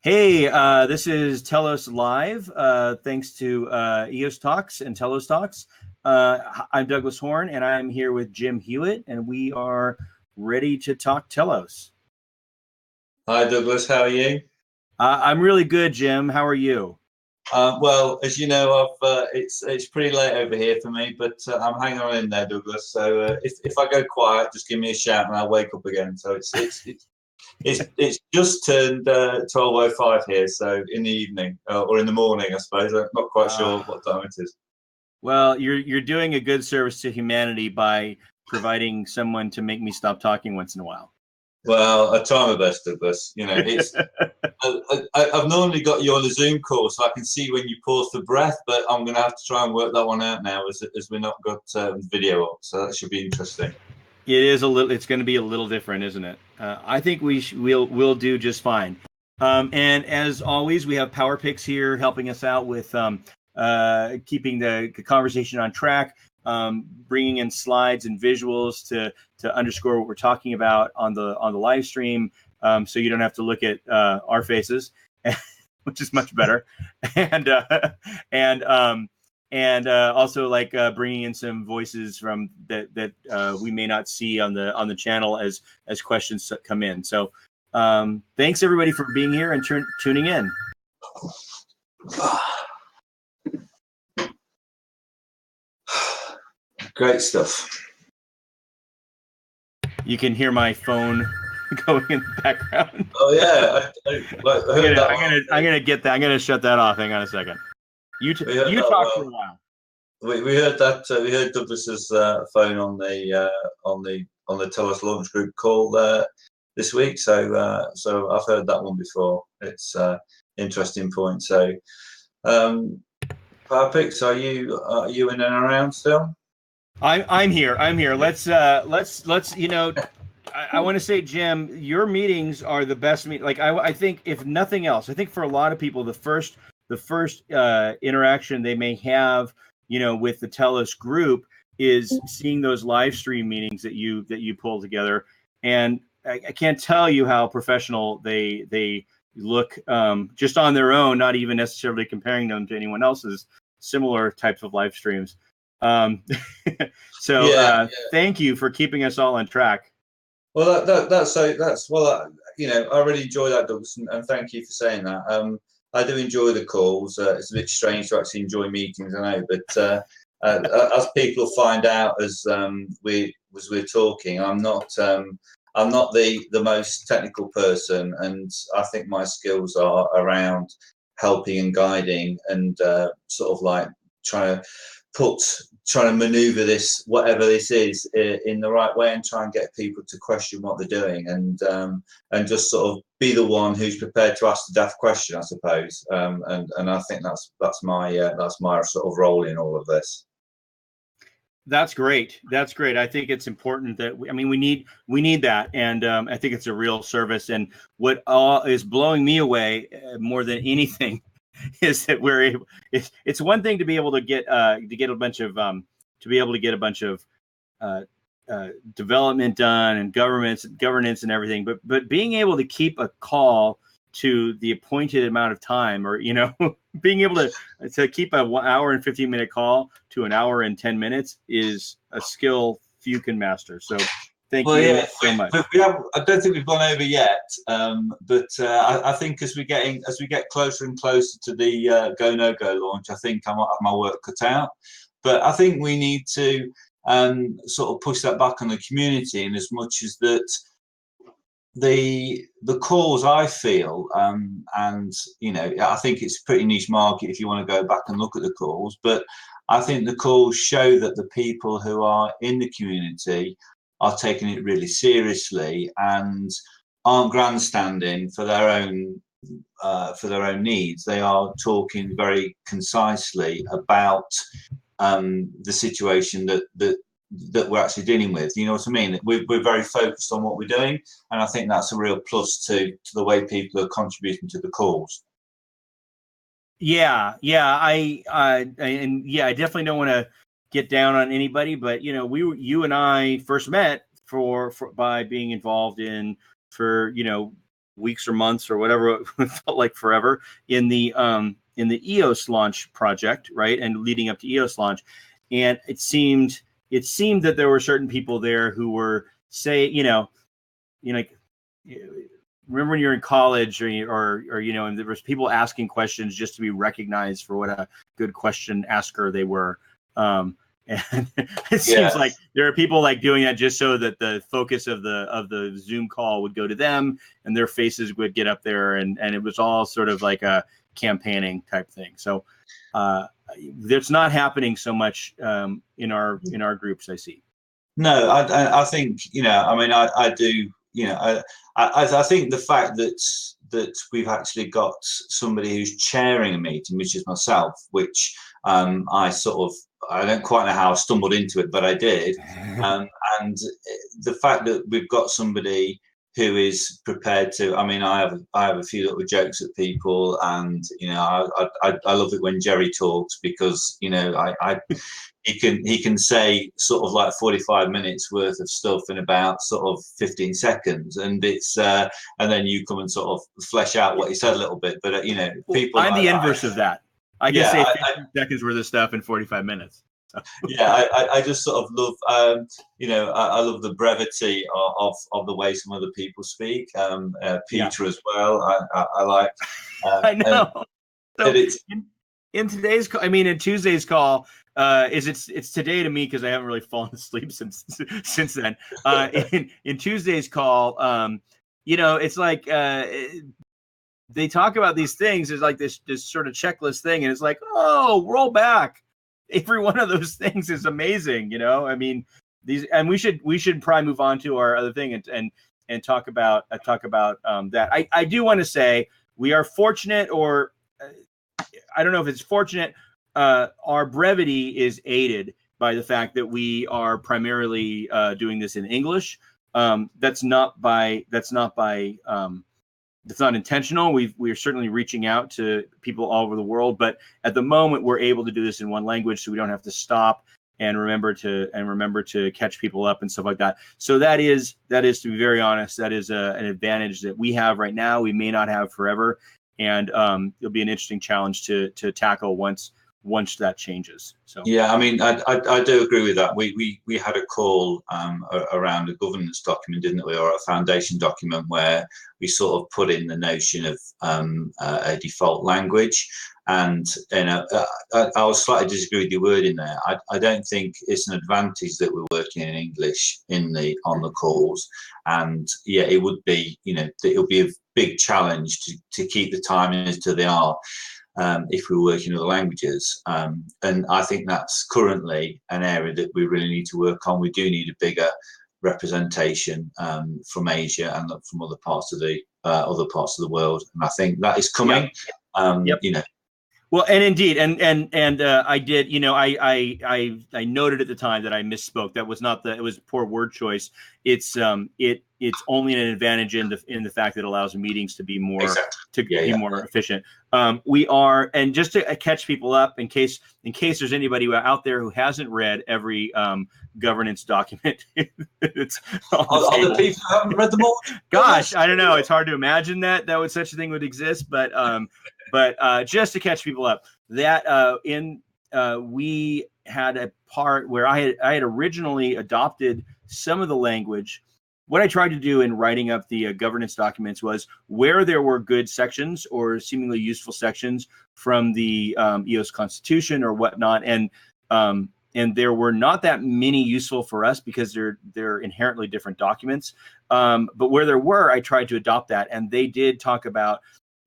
Hey, this is Telos Live. Thanks to EOS Talks and Telos Talks. I'm Douglas Horn, and I'm here with Jim Hewett, and we are ready to talk Telos. Hi, Douglas. How are you? I'm really good, Jim. How are you? Well, as you know, it's pretty late over here for me, but I'm hanging on in there, Douglas. So if I go quiet, just give me a shout and I'll wake up again. So it's just turned 12:05 here, so in the evening or in the morning, I suppose. I'm not quite sure what time it is. Well, you're doing a good service to humanity by providing someone to make me stop talking once in a while. Well, I try my best, Douglas. You know, it's I've normally got you on a Zoom call, so I can see when you pause for breath. But I'm going to have to try and work that one out now, as we're not got video up. So that should be interesting. It is a little. It's going to be a little different, isn't it? I think we'll do just fine. And as always, we have Power Picks here helping us out with keeping the conversation on track, bringing in slides and visuals to underscore what we're talking about on the live stream, so you don't have to look at our faces, which is much better, and also like bringing in some voices from that we may not see on the channel as questions come in. So thanks everybody for being here and tuning in. Great stuff. You can hear my phone going in the background. Oh yeah, I'm gonna get that. I'm gonna shut that off. Hang on a second. You talk for a while. We heard that. We heard Douglas's phone on the Telos launch group call this week. So I've heard that one before. It's interesting point. So, Power Picks, are you in and around still? I'm here. Let's you know, I want to say, Jim, your meetings are the best Like I think if nothing else, I think for a lot of people, the first interaction they may have, you know, with the Telos group is seeing those live stream meetings that you pull together. And I can't tell you how professional they look just on their own, not even necessarily comparing them to anyone else's similar types of live streams. Thank you for keeping us all on track. Well, you know, I really enjoy that, Douglas, and thank you for saying that. I do enjoy the calls. It's a bit strange to actually enjoy meetings, I know, but as people find out as we're talking, I'm not the most technical person, and I think my skills are around helping and guiding and sort of like trying to maneuver this, whatever this is, in the right way, and try and get people to question what they're doing, and just sort of be the one who's prepared to ask the daft question, I suppose. And I think that's my sort of role in all of this. That's great. I think it's important that we need that, and I think it's a real service. And what is blowing me away more than anything is that we're able. It's one thing to be able to get a bunch of development done and governance and everything, but being able to keep a call to the appointed amount of time, or you know, being able to keep a 1 hour and 15-minute call to an hour and 10 minutes is a skill few can master. So thank you so much. I don't think we've gone over yet, but I think as we get closer and closer to the go no go launch, I think I might have my work cut out. But I think we need to sort of push that back on the community, in as much as that the calls, I feel, and you know, I think it's a pretty niche market if you want to go back and look at the calls, but I think the calls show that the people who are in the community are taking it really seriously and aren't grandstanding for their own needs. They are talking very concisely about the situation that we're actually dealing with. You know what I mean? We're very focused on what we're doing, and I think that's a real plus to the way people are contributing to the calls. I definitely don't want to get down on anybody, but you know, you and I first met by being involved in, for you know, weeks or months or whatever, it felt like forever in the EOS launch project, right? And leading up to EOS launch. And it seemed that there were certain people there who were remember when you're in college or and there was people asking questions just to be recognized for what a good question asker they were. And it seems like there are people like doing that just so that the focus of the Zoom call would go to them and their faces would get up there, and it was all sort of like a campaigning type thing. So that's not happening so much in our groups, I see. No, I think I do. I think the fact that we've actually got somebody who's chairing a meeting, which is myself, which I don't quite know how I stumbled into it, but I did. And the fact that we've got somebody who is prepared to, I have a few little jokes at people, and I love it when Jerry talks, because he can say sort of like 45 minutes worth of stuff in about sort of 15 seconds, and it's and then you come and sort of flesh out what he said a little bit. But people, I'm the inverse of that. I can say 15 seconds worth of stuff in 45 minutes. So. Yeah, I just sort of love, I love the brevity of the way some other people speak. Peter as well. I like. I know. So in today's, in Tuesday's call, it's today to me because I haven't really fallen asleep since then. In Tuesday's call, it's like they talk about these things. There's like this sort of checklist thing, and it's like, oh, roll back. Every one of those things is amazing, these, and we should probably move on to our other thing and talk about that. I do want to say we are fortunate, or I don't know if it's fortunate. Our brevity is aided by the fact that we are primarily doing this in English. That's not intentional. We are certainly reaching out to people all over the world, but at the moment we're able to do this in one language, so we don't have to stop and remember to catch people up and stuff like that. So that is, to be very honest, that is an advantage that we have right now. We may not have forever, and it'll be an interesting challenge to tackle once that changes. So yeah, I do agree with that. We had a call around a governance document, didn't we, or a foundation document, where we sort of put in the notion of a default language. And I was slightly disagree with your word in there. I don't think it's an advantage that we're working in English on the calls. And yeah, it would be, it'll be a big challenge to keep the timing as to they are. If we were working in other languages. And I think that's currently an area that we really need to work on. We do need a bigger representation from Asia and from other parts of the world. And I think that is coming. Yep. Well, and indeed, and I did, I noted at the time that I misspoke. That was not it was poor word choice. It's only an advantage in the fact that it allows meetings to be more more efficient. We are, and just to catch people up, in case there's anybody out there who hasn't read every governance document, it's on the people who haven't read them all. Gosh, I don't know. It's hard to imagine that such a thing would exist, but just to catch people up, that we had a part where I had originally adopted some of the language. What I tried to do in writing up the governance documents was where there were good sections or seemingly useful sections from the EOS Constitution or whatnot, and there were not that many useful for us because they're inherently different documents. But where there were, I tried to adopt that, and they did talk about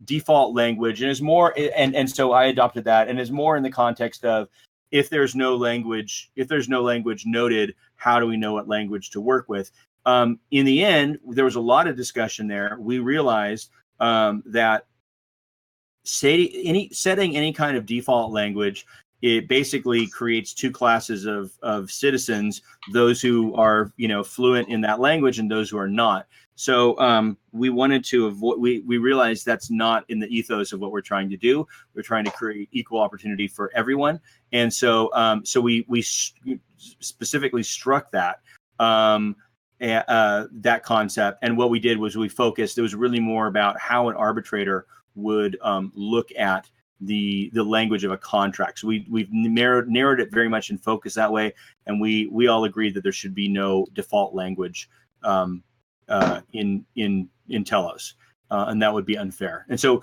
default language, and is more, and so I adopted that, and is more in the context of if there's no language noted, how do we know what language to work with? In the end, there was a lot of discussion there. We realized that setting any kind of default language, it basically creates two classes of citizens: those who are fluent in that language and those who are not. So we wanted to avoid. We realized that's not in the ethos of what we're trying to do. We're trying to create equal opportunity for everyone, and so we specifically struck that. that concept. And what we did was we focused. It was really more about how an arbitrator would look at the language of a contract. So we've narrowed it very much in focus that way, and we all agreed that there should be no default language in TELOS, and that would be unfair. And so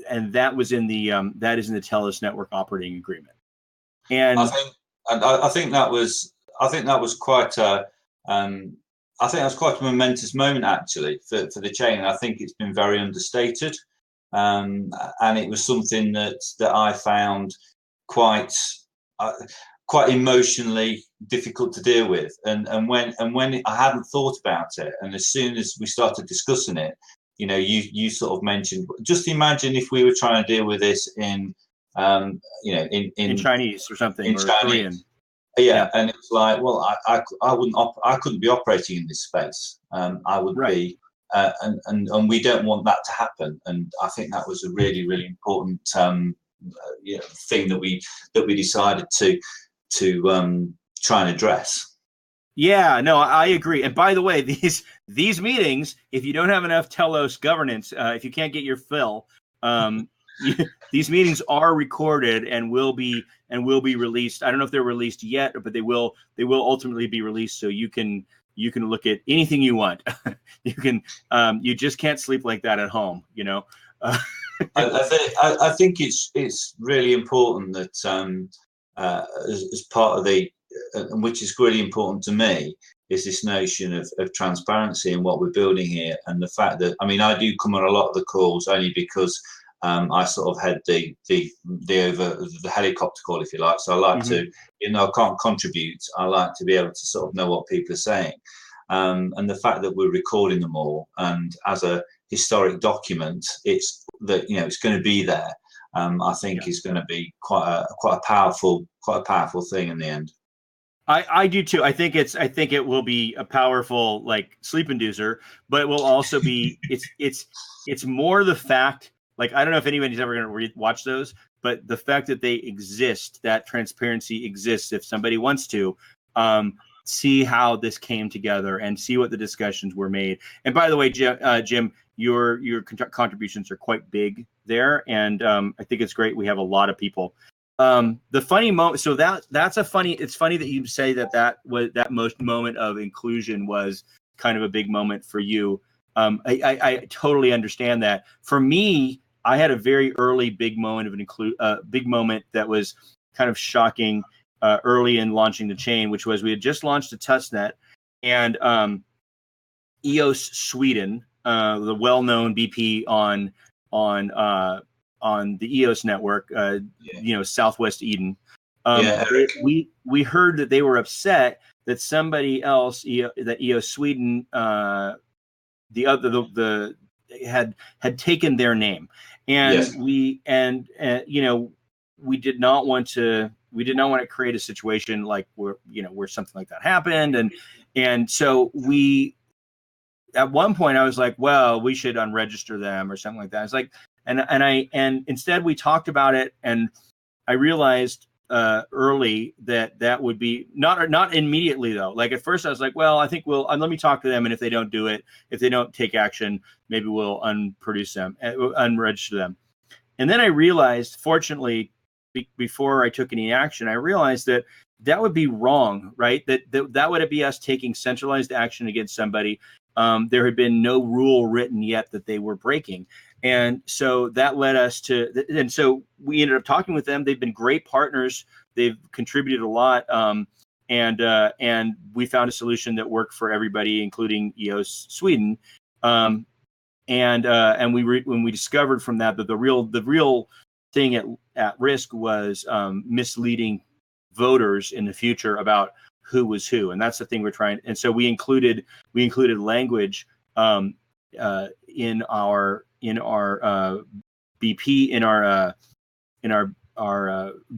and that was in the that is in the TELOS network operating agreement. And I think that was quite a I think that's quite a momentous moment actually for the chain. I think it's been very understated. And it was something that I found quite emotionally difficult to deal with. And when I hadn't thought about it, and as soon as we started discussing it, you know, you sort of mentioned, just imagine if we were trying to deal with this in in Chinese or something, in or Chinese. Korean. Yeah, and it's like, well, I couldn't be operating in this space. I would be. And we don't want that to happen, and I think that was a really, really important thing that we decided to try and address. Yeah, no, I agree. And by the way, these meetings, if you don't have enough TELOS governance, if you can't get your fill, these meetings are recorded and will be released. I don't know if they're released yet, but they will ultimately be released, so you can look at anything you want. You just can't sleep like that at home, you know. I think it's really important that as part of the which is really important to me, is this notion of transparency in what we're building here, and the fact that, I mean, I do come on a lot of the calls only because I sort of had the helicopter call, if you like. So I like to, I can't contribute. I like to be able to sort of know what people are saying. And the fact that we're recording them all, and as a historic document, it's that, it's going to be there. I think is going to be quite a powerful thing in the end. I do too. I think it will be a powerful, like, sleep inducer, but it will also be it's more the fact, like, I don't know if anybody's ever going to watch those, but the fact that they exist, that transparency exists, if somebody wants to see how this came together and see what the discussions were made. And by the way, Jim, your contributions are quite big there, and I think it's great. We have a lot of people. The funny moment, so it's funny that you say that most moment of inclusion was kind of a big moment for you. I totally understand that. For me, I had a very early big moment of big moment that was kind of shocking early in launching the chain, which was we had just launched a testnet, and EOS Sweden, the well-known BP on the EOS network, Southwest Eden. We heard that they were upset that somebody else, that EOS Sweden, had taken their name, and we did not want to create a situation like where something like that happened, and so we, at one point I was like, well, we should unregister them or something like that. It's like, and instead we talked about it, and I realized early that would be not immediately though. Like, at first I was like, well, I think let me talk to them, and if they don't do it, if they don't take action, maybe we'll unregister them. And then I realized, fortunately, before I took any action, I realized that would be wrong, right? That would be us taking centralized action against somebody. There had been no rule written yet that they were breaking. And so that led us to, and so we ended up talking with them. They've been great partners. They've contributed a lot. And we found a solution that worked for everybody, including EOS Sweden. And when we discovered from that the real thing at risk was misleading voters in the future about who was who, and that's the thing we're trying. And so we included language in our BP, in our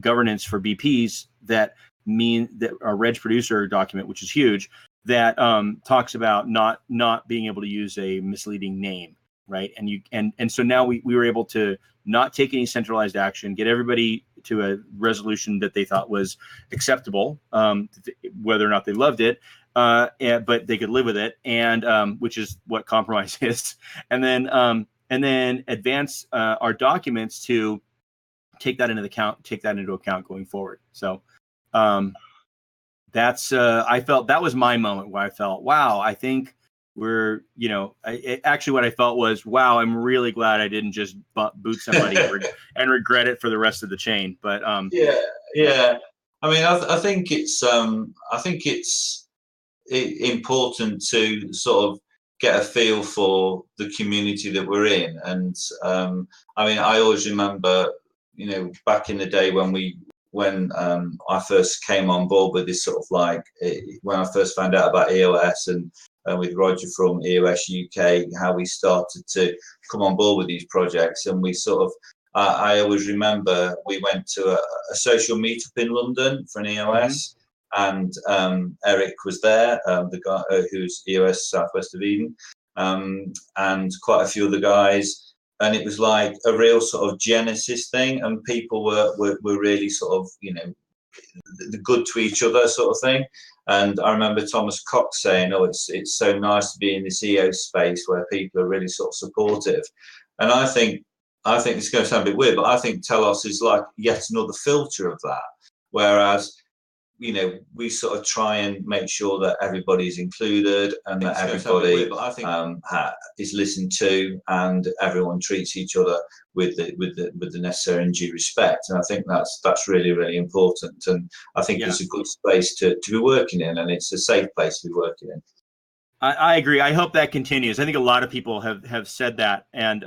governance for BPs, that mean that our reg producer document, which is huge, that talks about not being able to use a misleading name, right? And so now we were able to not take any centralized action, get everybody to a resolution that they thought was acceptable, whether or not they loved it. but they could live with it, and which is what compromise is. And then advance our documents to take that into account going forward. So that's I felt that was my moment where I felt, wow, I think we're, actually what I felt was, wow, I'm really glad I didn't just boot somebody and regret it for the rest of the chain. But yeah. I mean, I think it's important to sort of get a feel for the community that we're in. And I mean, I always remember, back in the day when I first came on board with this sort of when I first found out about EOS and with Roger from EOS UK, how we started to come on board with these projects. And we sort of, I always remember we went to a social meetup in London for an EOS, and Eric was there, the guy who's EOS Southwest of Eden, and quite a few other guys. And it was like a real sort of Genesis thing, and people were really sort of, good to each other sort of thing. And I remember Thomas Cox saying, "Oh, it's so nice to be in this EOS space where people are really sort of supportive." And I think it's going to sound a bit weird, but I think Telos is like yet another filter of that. Whereas, we sort of try and make sure that everybody's included and that everybody is listened to, and everyone treats each other with the necessary and due respect. And I think that's really, really important. And I think it's a good space to be working in, and it's a safe place to be working in. I agree. I hope that continues. I think a lot of people have said that, and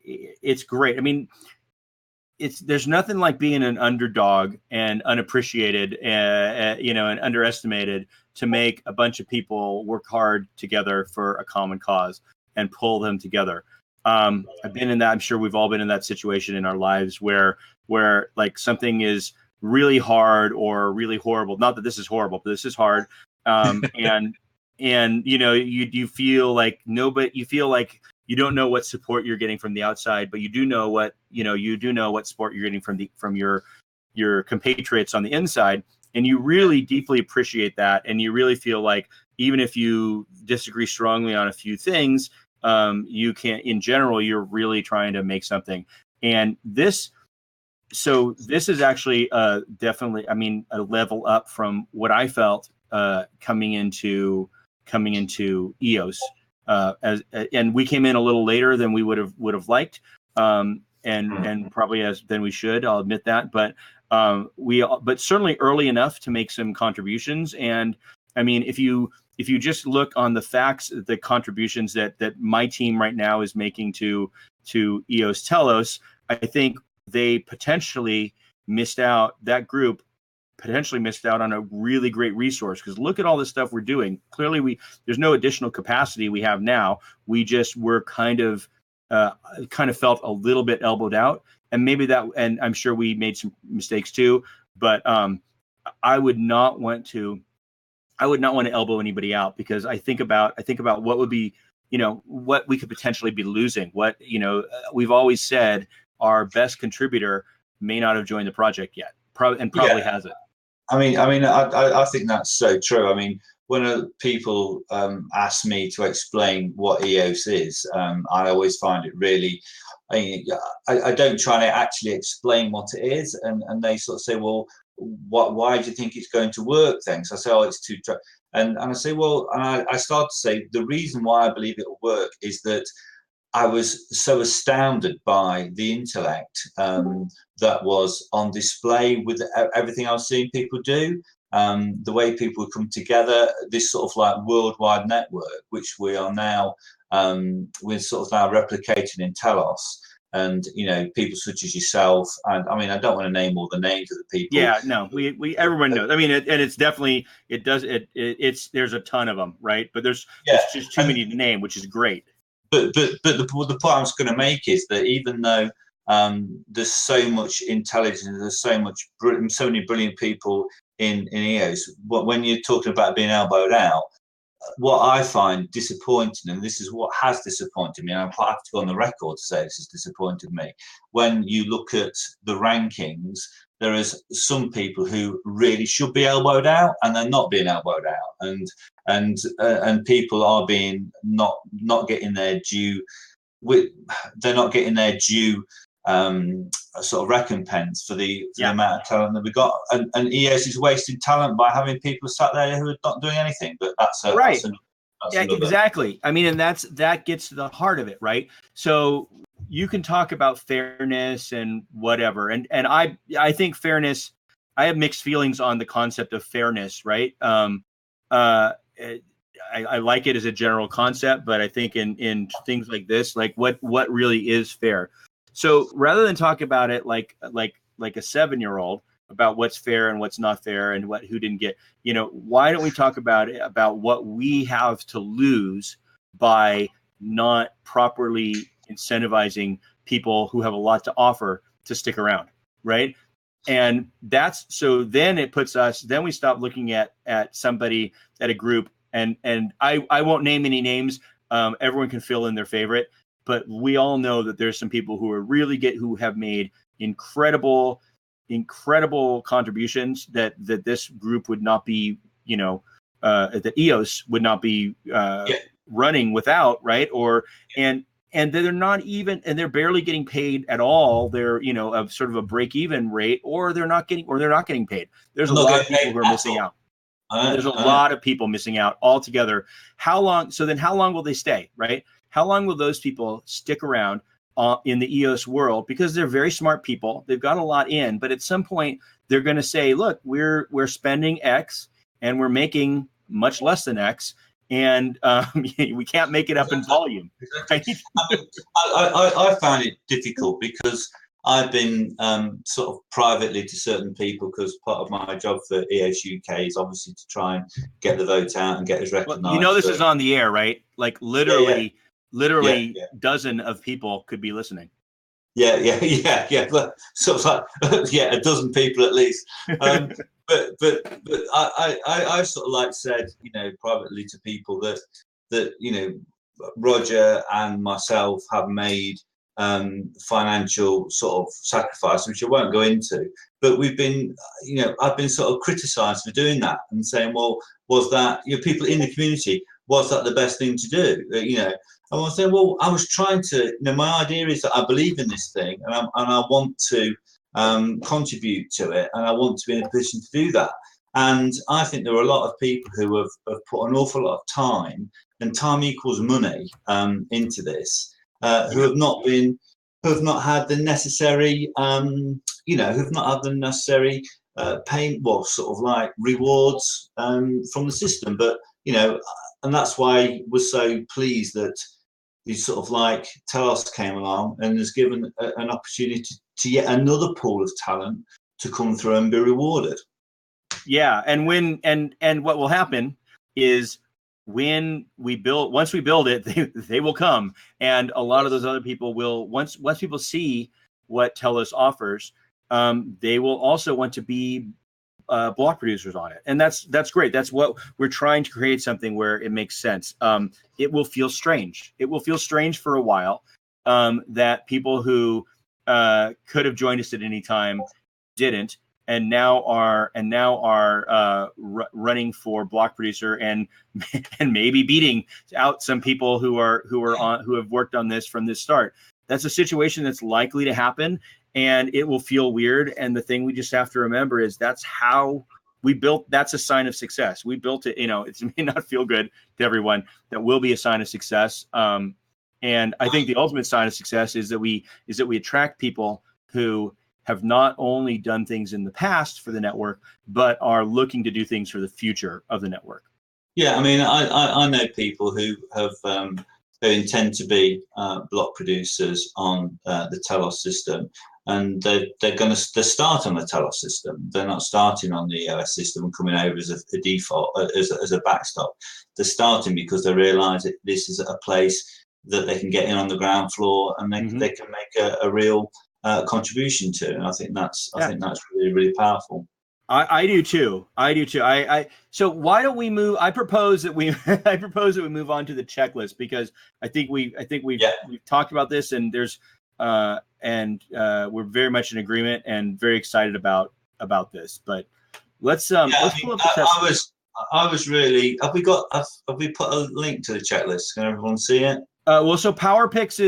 it's great. I mean, there's nothing like being an underdog and unappreciated, and underestimated, to make a bunch of people work hard together for a common cause and pull them together. I've been in that. I'm sure we've all been in that situation in our lives where like something is really hard or really horrible. Not that this is horrible, but this is hard. And you feel like you don't know what support you're getting from the outside, but you do know what support you're getting from your compatriots on the inside. And you really deeply appreciate that. And you really feel like, even if you disagree strongly on a few things, in general, you're really trying to make something. And this is actually definitely, I mean, a level up from what I felt coming into EOS. And we came in a little later than we would have liked, and probably than we should. I'll admit that, but certainly early enough to make some contributions. And I mean, if you just look on the facts, the contributions that my team right now is making to EOS Telos, I think they that group potentially missed out on a really great resource. Because look at all this stuff we're doing. Clearly, there's no additional capacity we have now. We just were kind of felt a little bit elbowed out, and maybe that. And I'm sure we made some mistakes too. But I would not want to elbow anybody out, because I think about what would be, what we could potentially be losing. What we've always said, our best contributor may not have joined the project yet, probably hasn't. I mean, I think that's so true. I mean, when people ask me to explain what EOS is, I always find it really. I don't try to actually explain what it is, and they sort of say, "Well, why do you think it's going to work then?" So I say, "Oh, it's too." And I say, "Well," and I start to say, the reason why I believe it will work is that I was so astounded by the intellect that was on display with everything I was seeing people do, the way people would come together, this sort of like worldwide network, which we're sort of now replicating in Telos. And people such as yourself, and I mean, I don't want to name all the names of the people. Yeah, no, we everyone knows. I mean, and it's definitely there's a ton of them, right? But there's just too many to name, which is great. But the point I was going to make is that even though there's so much intelligence, there's so many brilliant people in EOS, when you're talking about being elbowed out, what I find disappointing, and this is what has disappointed me, and I'm quite happy to go on the record to say this has disappointed me. When you look at the rankings, there is some people who really should be elbowed out, and they're not being elbowed out, and people are being not getting their due. They're not getting their due sort of recompense for the amount of talent that we got, and EOS is wasting talent by having people sat there who are not doing anything. But that's right. That's yeah, exactly. I mean, and that gets to the heart of it, right? So you can talk about fairness and whatever, and I think fairness. I have mixed feelings on the concept of fairness, right? I like it as a general concept, but I think in things like this, like what really is fair. So rather than talk about it like a 7-year-old about what's fair and what's not fair and who didn't get, why don't we talk about it, about what we have to lose by not properly incentivizing people who have a lot to offer to stick around, right? And then it puts us, then we stop looking at somebody, at a group, and I won't name any names. Everyone can fill in their favorite, but we all know that there's some people who have made incredible contributions that this group would not be, that EOS would not be running without, right? And they're not even, and they're barely getting paid at all. They're, of sort of a break-even rate, or they're not getting paid. There's a lot of people who are missing out. There's a lot of people missing out altogether. How long will they stay, right? How long will those people stick around in the EOS world? Because they're very smart people. They've got a lot in, but at some point they're going to say, look, we're spending X and we're making much less than X. And we can't make it up in volume. Right? I found it difficult because I've been sort of privately to certain people, because part of my job for EOS UK is obviously to try and get the vote out and get us recognised. Well, this is on the air, right? Like literally dozen of people could be listening. Yeah. Sort of like a dozen people at least. But I sort of like said, privately to people that Roger and myself have made financial sort of sacrifice, which I won't go into, but we've been, I've been sort of criticised for doing that and saying, well, was that, people in the community, was that the best thing to do? I was saying, well, I was trying to, my idea is that I believe in this thing, and I want to contribute to it, and I want to be in a position to do that. And I think there are a lot of people who have put an awful lot of time, and time equals money, into this, who have not had the necessary, sort of like rewards from the system. But and that's why we're so pleased that sort of like TELOS came along and has given an opportunity to yet another pool of talent to come through and be rewarded. Yeah, and what will happen is once we build it, they will come, and a lot of those other people will, once people see what TELOS offers, they will also want to be block producers on it, and that's great. That's what we're trying to create, something where it makes sense. It will feel strange. It will feel strange for a while, that people who could have joined us at any time didn't, and now are running for block producer and maybe beating out some people who have worked on this from the start. That's a situation that's likely to happen, and it will feel weird. And the thing we just have to remember is that's how we built. That's a sign of success. We built it. It may not feel good to everyone. That will be a sign of success. And I think the ultimate sign of success is that we attract people who have not only done things in the past for the network, but are looking to do things for the future of the network. Yeah, I mean, I know people who have who intend to be block producers on the TELOS system, and they're start on the TELOS system. They're not starting on the EOS system and coming over as a default, as a backstop. They're starting because they realise that this is a place that they can get in on the ground floor, and they can make a real contribution to. And I think that's really, really powerful. I do too. So why don't we move? I propose that we move on to the checklist, because I think we've talked about this, and there's we're very much in agreement and very excited about this. But let's pull up the test. I was really. Have we put a link to the checklist? Can everyone see it? Well, so PowerPix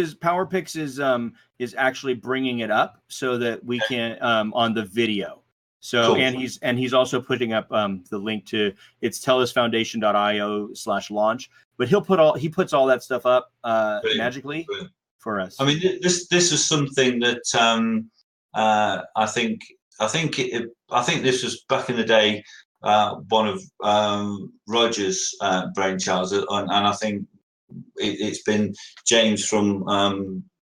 is actually bringing it up so that we can on the video. So cool. and he's also putting up the link to it's telosfoundation.io/launch. But he puts all that stuff up magically for us. I mean, this is something that I think this was back in the day, one of Roger's brainchilds, and I think it's been James from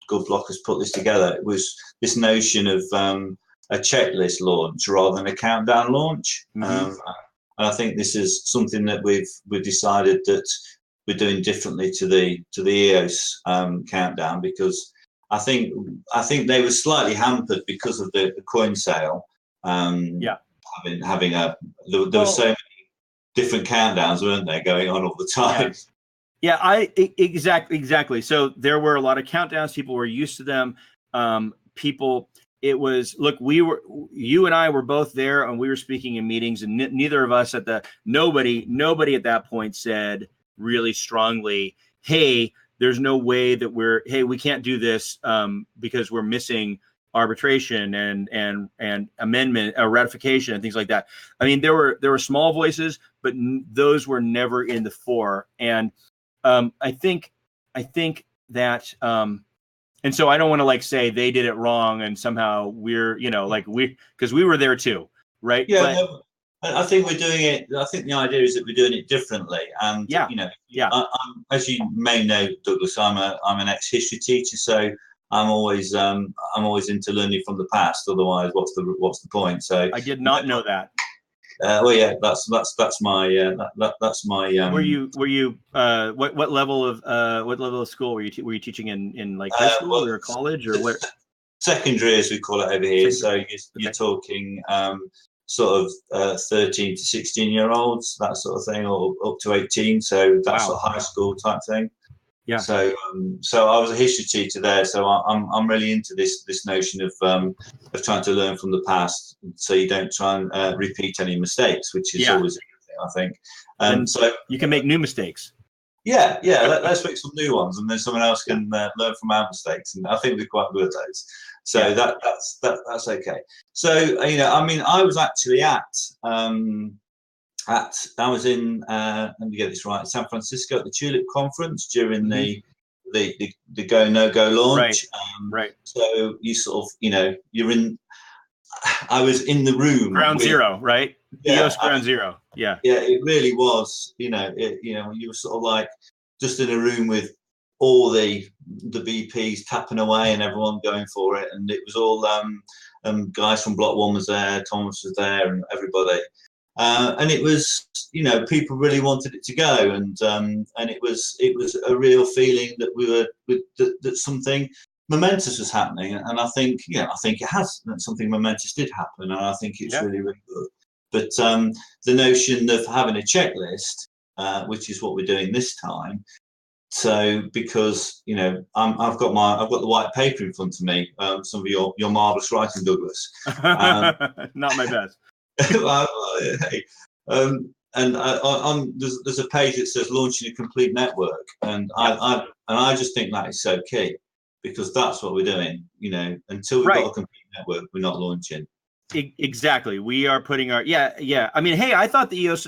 GovBlock has put this together. It was this notion of a checklist launch rather than a countdown launch. And I think this is something that we've decided that we're doing differently to the EOS countdown, because I think they were slightly hampered because of the coin sale. Having there were so many different countdowns, weren't there, going on all the time? Yeah, exactly. So there were a lot of countdowns. People were used to them. It was, look, you and I were both there, and we were speaking in meetings, and neither of us nobody at that point said really strongly, hey, there's no way that we can't do this because we're missing arbitration and amendment, ratification, and things like that. I mean, there were small voices, but those were never in the fore. And I think that and so I don't want to say they did it wrong and somehow we're because we were there too, right? Yeah, I think we're doing it. I think the idea is that we're doing it differently. And I'm, as you may know, Douglas, I'm an ex-history teacher, so I'm always into learning from the past. Otherwise, what's the point? So I did not know that. Well, yeah, that's my that's my. Were you what level of school were you teaching in high school or college or where? Secondary, as we call it over here. So you're talking sort of 13 to 16-year-olds, that sort of thing, or up to 18. So that's sort of high school type thing. Yeah. So I was a history teacher there. So I'm really into this notion of trying to learn from the past, so you don't try and repeat any mistakes, which is always a good thing, I think. And so you can make new mistakes. Yeah. Let's make some new ones, and then someone else can learn from our mistakes. And I think we're quite good at those. So that's okay. So I mean, I was actually I was in let me get this right, San Francisco at the Tulip Conference during the go no go launch. Right. So you sort of you're in. I was in the room. Ground zero, right? EOS ground zero. Yeah. Yeah, it really was. You were sort of like just in a room with all the VPs tapping away and everyone going for it, and it was all guys from Block 1 was there, Thomas was there, and everybody. And it was, people really wanted it to go, and it was a real feeling that that something momentous was happening, and I think it has, that something momentous did happen, and I think it's really, really good. But the notion of having a checklist, which is what we're doing this time. So because I've got the white paper in front of me, some of your marvelous writing, Douglas. Not my best. Hey, and there's a page that says launching a complete network, and I just think that is so key, because that's what we're doing. Until we've got a complete network, we're not launching. Exactly. We are putting our I mean, hey, I thought the EOS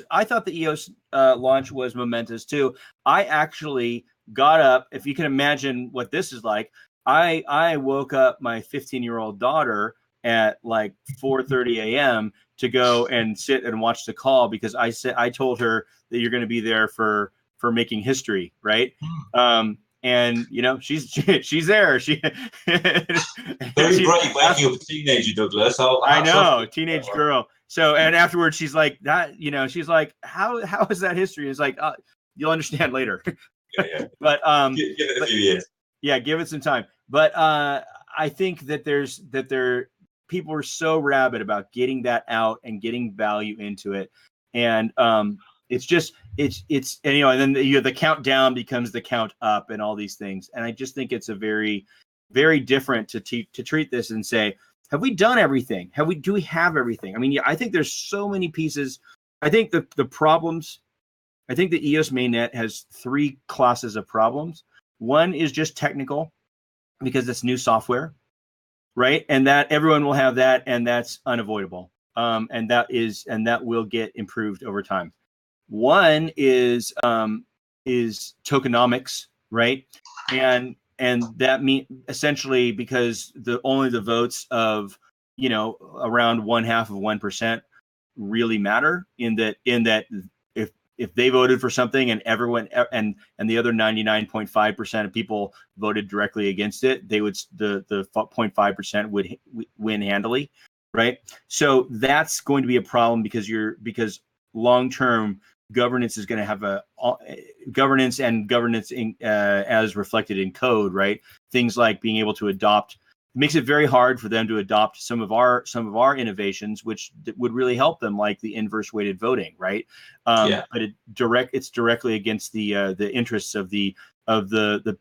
launch was momentous too. I actually got up. If you can imagine what this is like, I woke up my 15-year-old daughter at like 4:30 a.m. to go and sit and watch the call, because I told her that you're going to be there for making history, right? And she's there. She very brave waking up a teenager, Douglas. I know, teenage girl. So, and afterwards she's like that. She's like, how is that history? It's like you'll understand later. Yeah. But give it a few years. Yeah, give it some time. But I think that people are so rabid about getting that out and getting value into it. And it's just, and, you know, and then the countdown becomes the count up and all these things. And I just think it's a very, very different to treat this and say, have we done everything? Do we have everything? I mean, yeah, I think there's so many pieces. I think the problems, I think the EOS mainnet has 3 classes of problems. One is just technical because it's new software, right? And that everyone will have that, and that's unavoidable. And that will get improved over time. One is tokenomics, right? And that mean essentially because only the votes of, you know, around 1/2% really matter in that if they voted for something and everyone and the other 99.5% of people voted directly against it, they would the 0.5% would win handily, right? So that's going to be a problem because long-term governance is going to have governance as reflected in code, right? Things like being able to adopt. It makes it very hard for them to adopt some of our innovations, which would really help them, like the inverse weighted voting, right? But it's directly against the interests of the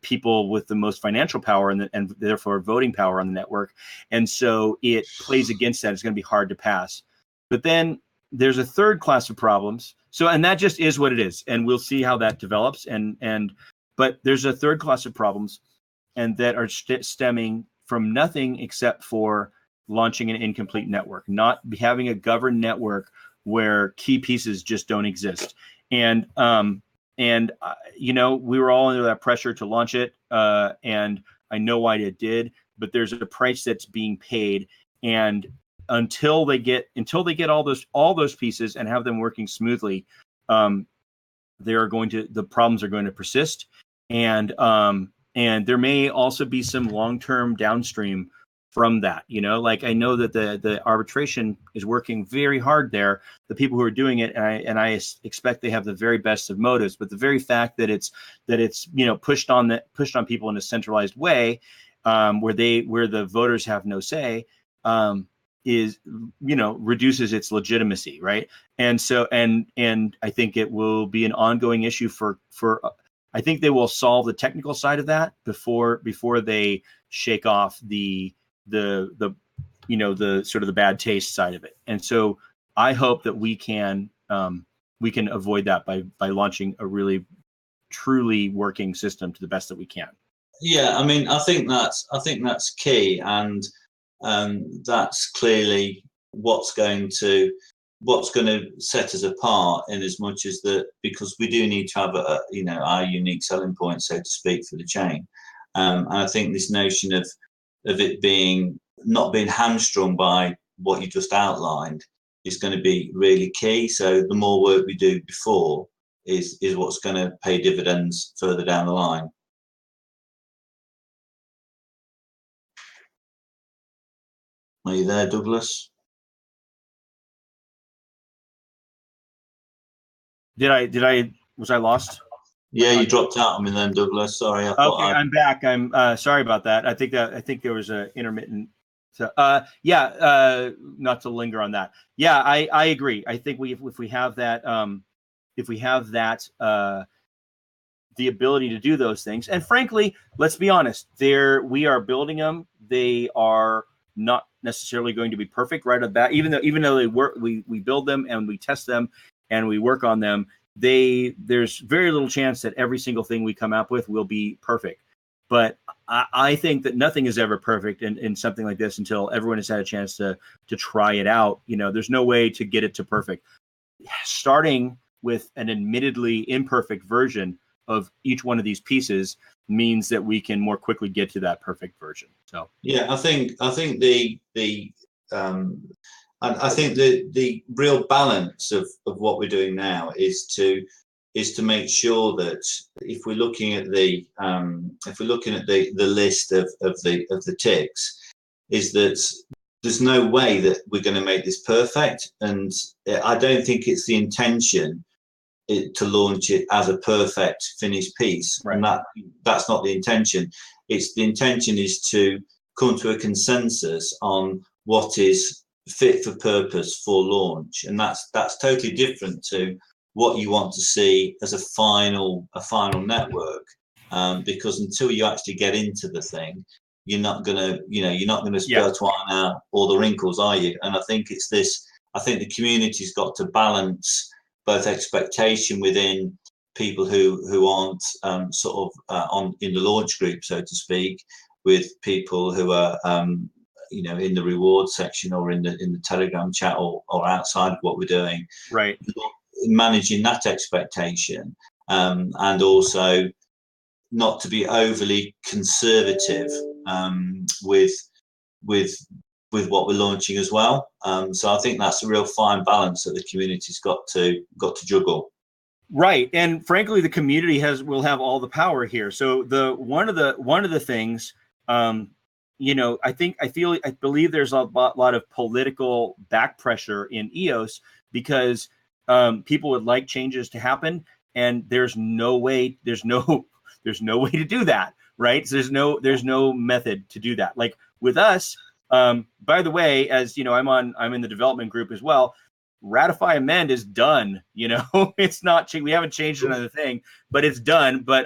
people with the most financial power and therefore voting power on the network, and so it plays against that. It's going to be hard to pass. But then there's a third class of problems. So, and that just is what it is, and we'll see how that develops. But there's a third class of problems, and that are stemming from nothing except for launching an incomplete network, not having a governed network where key pieces just don't exist. And you know, we were all under that pressure to launch it, and I know why it did. But there's a price that's being paid, and until they get all those pieces and have them working smoothly, the problems are going to persist, and there may also be some long-term downstream from that. You know, like I know that the arbitration is working very hard there. The people who are doing it, and I expect they have the very best of motives, but the very fact that it's you know pushed on people in a centralized way, where the voters have no say, is, you know, reduces its legitimacy, right? And so and I think it will be an ongoing issue for I think they will solve the technical side of that before they shake off the you know, the sort of the bad taste side of it. And so I hope that we can avoid that by launching a really truly working system to the best that we can. Yeah, I mean, I think that's key, and that's clearly what's going to set us apart, in as much as that, because we do need to have you know, our unique selling point, so to speak, for the chain. And I think this notion of it not being hamstrung by what you just outlined is going to be really key. So the more work we do before is what's going to pay dividends further down the line. Are you there, Douglas? Was I lost? Yeah, you dropped out on me then, Douglas. Sorry. I'm back. I'm sorry about that. I think there was an intermittent. So not to linger on that. Yeah, I agree. I think if we have that the ability to do those things, and frankly, let's be honest, we are building them. They are not necessarily going to be perfect right off the bat, even though they work. We build them and we test them and we work on them. There's very little chance that every single thing we come up with will be perfect. But I think that nothing is ever perfect in something like this until everyone has had a chance to try it out. You know, there's no way to get it to perfect. Starting with an admittedly imperfect version of each one of these pieces means that we can more quickly get to that perfect version. So yeah, I think the real balance of what we're doing now is to make sure that if we're looking at the list of the ticks, is that there's no way that we're going to make this perfect, and I don't think it's the intention to launch it as a perfect finished piece, right. And that's not the intention. The intention is to come to a consensus on what is fit for purpose for launch, and that's totally different to what you want to see as a final network, because until you actually get into the thing, you're not gonna be able to iron out all the wrinkles, are you? And I think it's this. I think the community's got to balance both expectation within people who aren't on in the launch group, so to speak, with people who are in the reward section or in the Telegram chat or outside of what we're doing. Right. Managing that expectation, and also not to be overly conservative with what we're launching as well. So I think that's a real fine balance that the community's got to juggle. Right, and frankly, the community will have all the power here. So one of the things, I believe there's a lot of political back pressure in EOS because people would like changes to happen, and there's no way to do that, right? So there's no method to do that. Like with us, by the way, as you know, I'm in the development group as well. Ratify amend is done. It's not. We haven't changed another thing, but it's done. But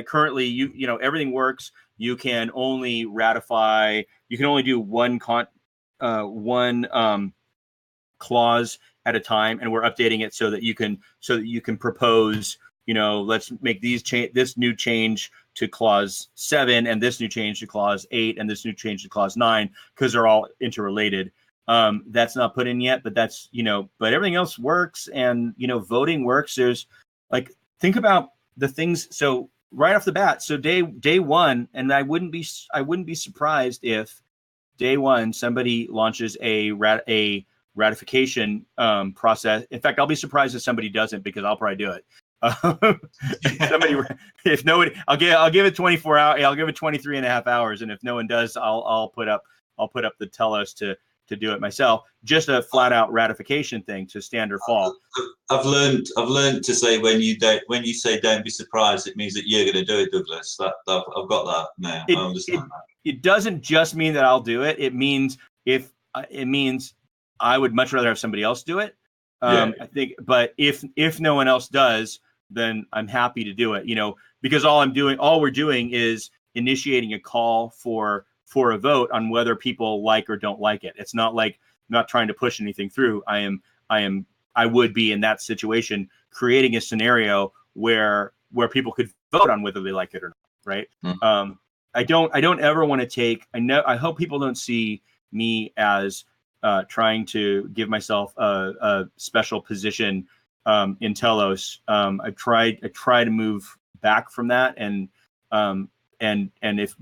currently, everything works. You can only ratify. You can only do one clause at a time, and we're updating it so that you can propose. Let's make this new change to clause 7, and this new change to clause 8, and this new change to clause 9, because they're all interrelated. That's not put in yet, but that's, but everything else works, and, voting works. There's think about the things. So right off the bat, so day one, and I wouldn't be surprised if day one, somebody launches a ratification process. In fact, I'll be surprised if somebody doesn't, because I'll probably do it. If nobody, I'll give it 24 hours. I'll give it 23 and a half hours. And if no one does, I'll put up the telos to do it myself. Just a flat out ratification thing to stand or fall. I've learned to say when you say don't be surprised, it means that you're going to do it, Douglas. I've got that now. I understand that. It doesn't just mean that I'll do it. It means I would much rather have somebody else do it. I think, but if no one else does, then I'm happy to do it, because all we're doing is initiating a call for a vote on whether people like or don't like it. It's not like I'm not trying to push anything through. I would be in that situation, creating a scenario where people could vote on whether they like it or not. Right. Mm-hmm. I don't ever want to take, I hope people don't see me as trying to give myself a special position in Telos. I try to move back from that, and if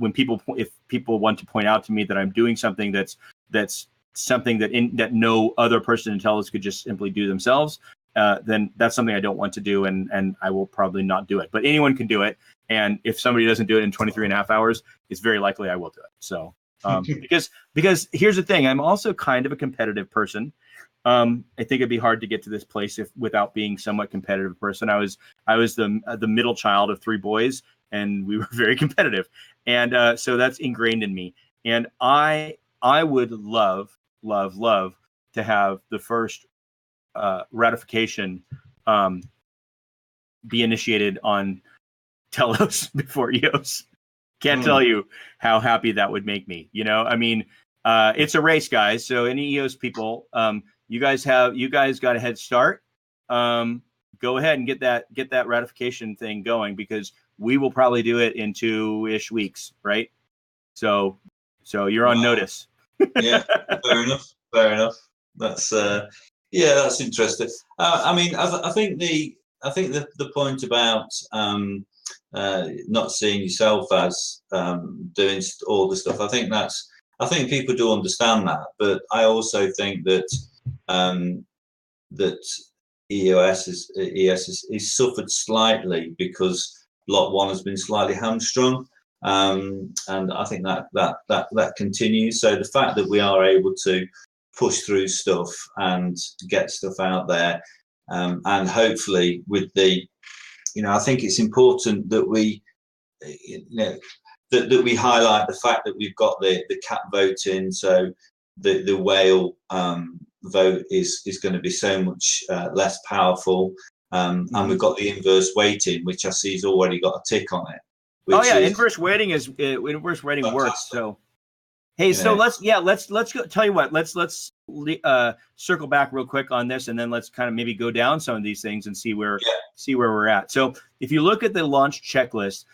people want to point out to me that I'm doing something that's something that no other person in Telos could just simply do themselves, then that's something I don't want to do, and I will probably not do it. But anyone can do it, and if somebody doesn't do it in 23 and a half hours, it's very likely I will do it. So. Because here's the thing, I'm also kind of a competitive person. I think it'd be hard to get to this place without being somewhat competitive person. I was the middle child of 3 boys, and we were very competitive, and so that's ingrained in me. And I would love to have the first ratification be initiated on Telos before EOS. Can't tell you how happy that would make me. It's a race, guys. So any EOS people, you guys got a head start. Go ahead and get that ratification thing going, because we will probably do it in 2-ish weeks, right? So you're on notice. Yeah, fair enough. That's that's interesting. I think the point about not seeing yourself as doing all the stuff, I think people do understand that, but I also think that that EOS is suffered slightly because Lot 1 has been slightly hamstrung, and I think that continues. So the fact that we are able to push through stuff and get stuff out there, and hopefully with the, I think it's important that we, that we highlight the fact that we've got the cat voting. So the whale vote is going to be so much less powerful. And we've got the inverse weighting, which I see has already got a tick on it. Oh yeah, inverse weighting works. So hey, so let's go. Tell you what, let's circle back real quick on this, and then let's kind of maybe go down some of these things and see where we're at. So if you look at the launch checklist,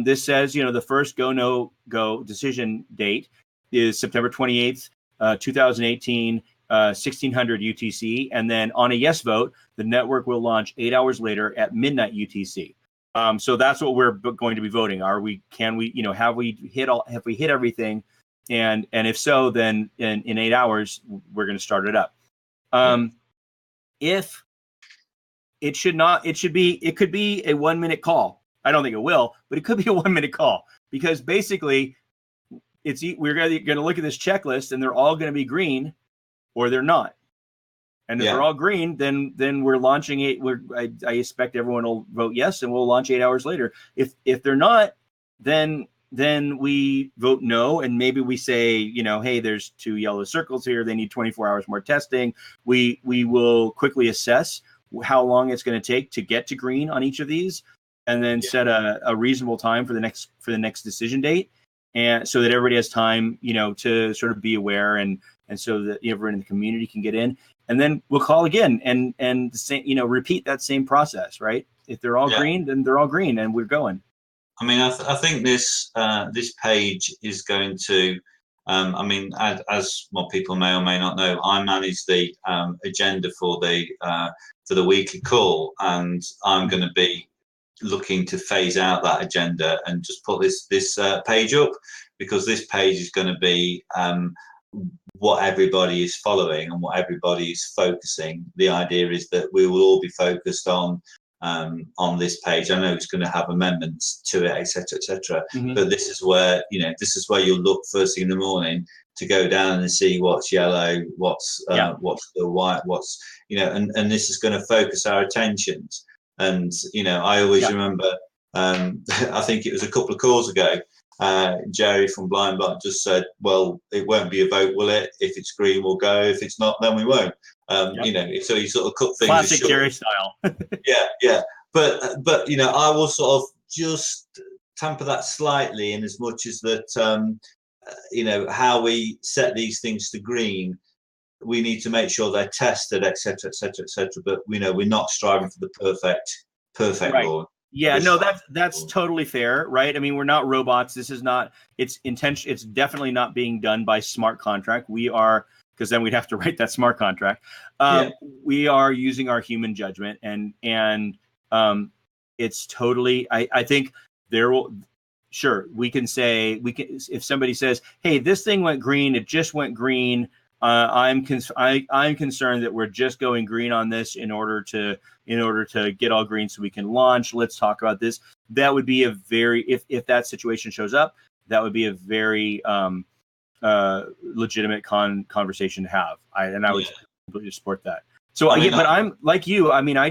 this says the first go no go decision date is September 28th, 2018. 1600 UTC, and then on a yes vote, the network will launch 8 hours later at midnight UTC. So that's what we're going to be voting. Have we hit everything? And if so, then in 8 hours, we're going to start it up. If it could be a 1 minute call. I don't think it will, but it could be a 1 minute call, because basically we're going to look at this checklist and they're all going to be green, or they're not. And if they're all green, then we're launching it. I expect everyone will vote yes, and we'll launch 8 hours later. If they're not, then we vote no, and maybe we say, hey, there's 2 yellow circles here. They need 24 hours more testing. We will quickly assess how long it's going to take to get to green on each of these, and then set a reasonable time for the next decision date, and so that everybody has time, to sort of be aware, and so that everyone in the community can get in, and then we'll call again and repeat that same process, right? If they're all green, then they're all green, and we're going. I mean, I think this page is going to. As more people may or may not know, I manage the agenda for the weekly call, and I'm going to be looking to phase out that agenda and just put this page up, because this page is going to be what everybody is following and what everybody is focusing. The idea is that we will all be focused on this page. I know it's going to have amendments to it, etc., etc. But this is where you'll look first thing in the morning to go down and see what's yellow, what's still white, and this is going to focus our attentions. And I always remember, I think it was a couple of calls ago, Jerry from Blind Block just said, well, it won't be a vote, will it? If it's green, we'll go. If it's not, then we won't. So he sort of cut things classic short. Jerry style. yeah. But I will sort of just tamper that slightly, in as much as that, how we set these things to green, we need to make sure they're tested, etc., etc., etc. But we're not striving for the perfect law. Yeah, no, that's totally fair, right? I mean, we're not robots. This is not. It's definitely not being done by smart contract. We are, because then we'd have to write that smart contract. We are using our human judgment, and it's totally. I think there will. Sure, we can if somebody says, "Hey, this thing went green. It just went green." I'm concerned that we're just going green on this in order to get all green so we can launch. Let's talk about this. That would be a very, if that situation shows up, that would be a very legitimate conversation to have. I would completely support that. So but I'm like you. I mean, I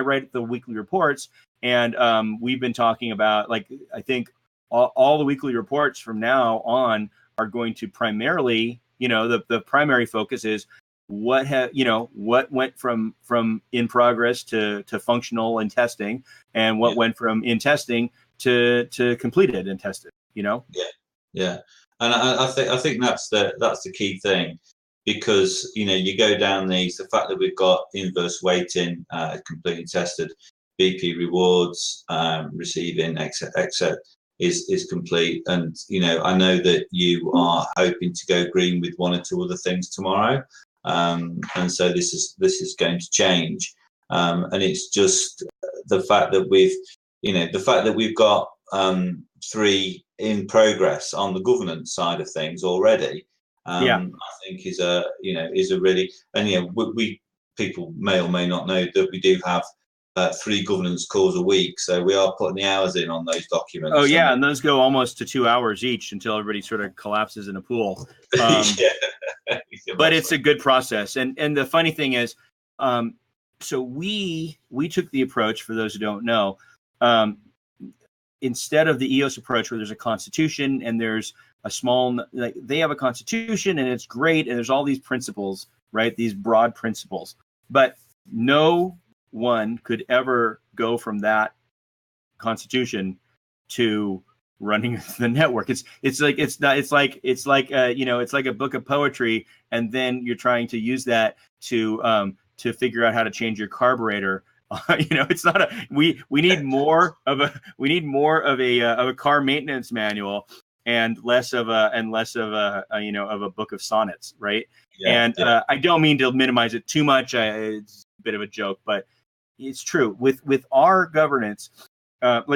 write the weekly reports, and we've been talking about, like, I think all the weekly reports from now on are going to primarily, the primary focus is what went from in progress to functional and testing, and what went from in testing to completed and tested. Yeah. And I think that's the key thing, because you go down these, the fact that we've got inverse weighting, completely tested, BP rewards, receiving, etc. is complete. And I know that you are hoping to go green with 1 or 2 other things tomorrow, and so this is going to change, and it's just the fact that we've got 3 in progress on the governance side of things already. I think is a really, and we people may or may not know that we do have 3 governance calls a week, so we are putting the hours in on those documents. Oh yeah, and those go almost to 2 hours each until everybody sort of collapses in a pool. But it's a good process, and the funny thing is, so we took the approach, for those who don't know, instead of the EOS approach where there's a constitution and there's a small, like they have a constitution and it's great and there's all these principles, right? These broad principles, but no one could ever go from that constitution to running the network. It's like a book of poetry, and then you're trying to use that to figure out how to change your carburetor. It's not we need more of a car maintenance manual and less of a book of sonnets, right? I don't mean to minimize it too much. It's a bit of a joke, but it's true with our governance.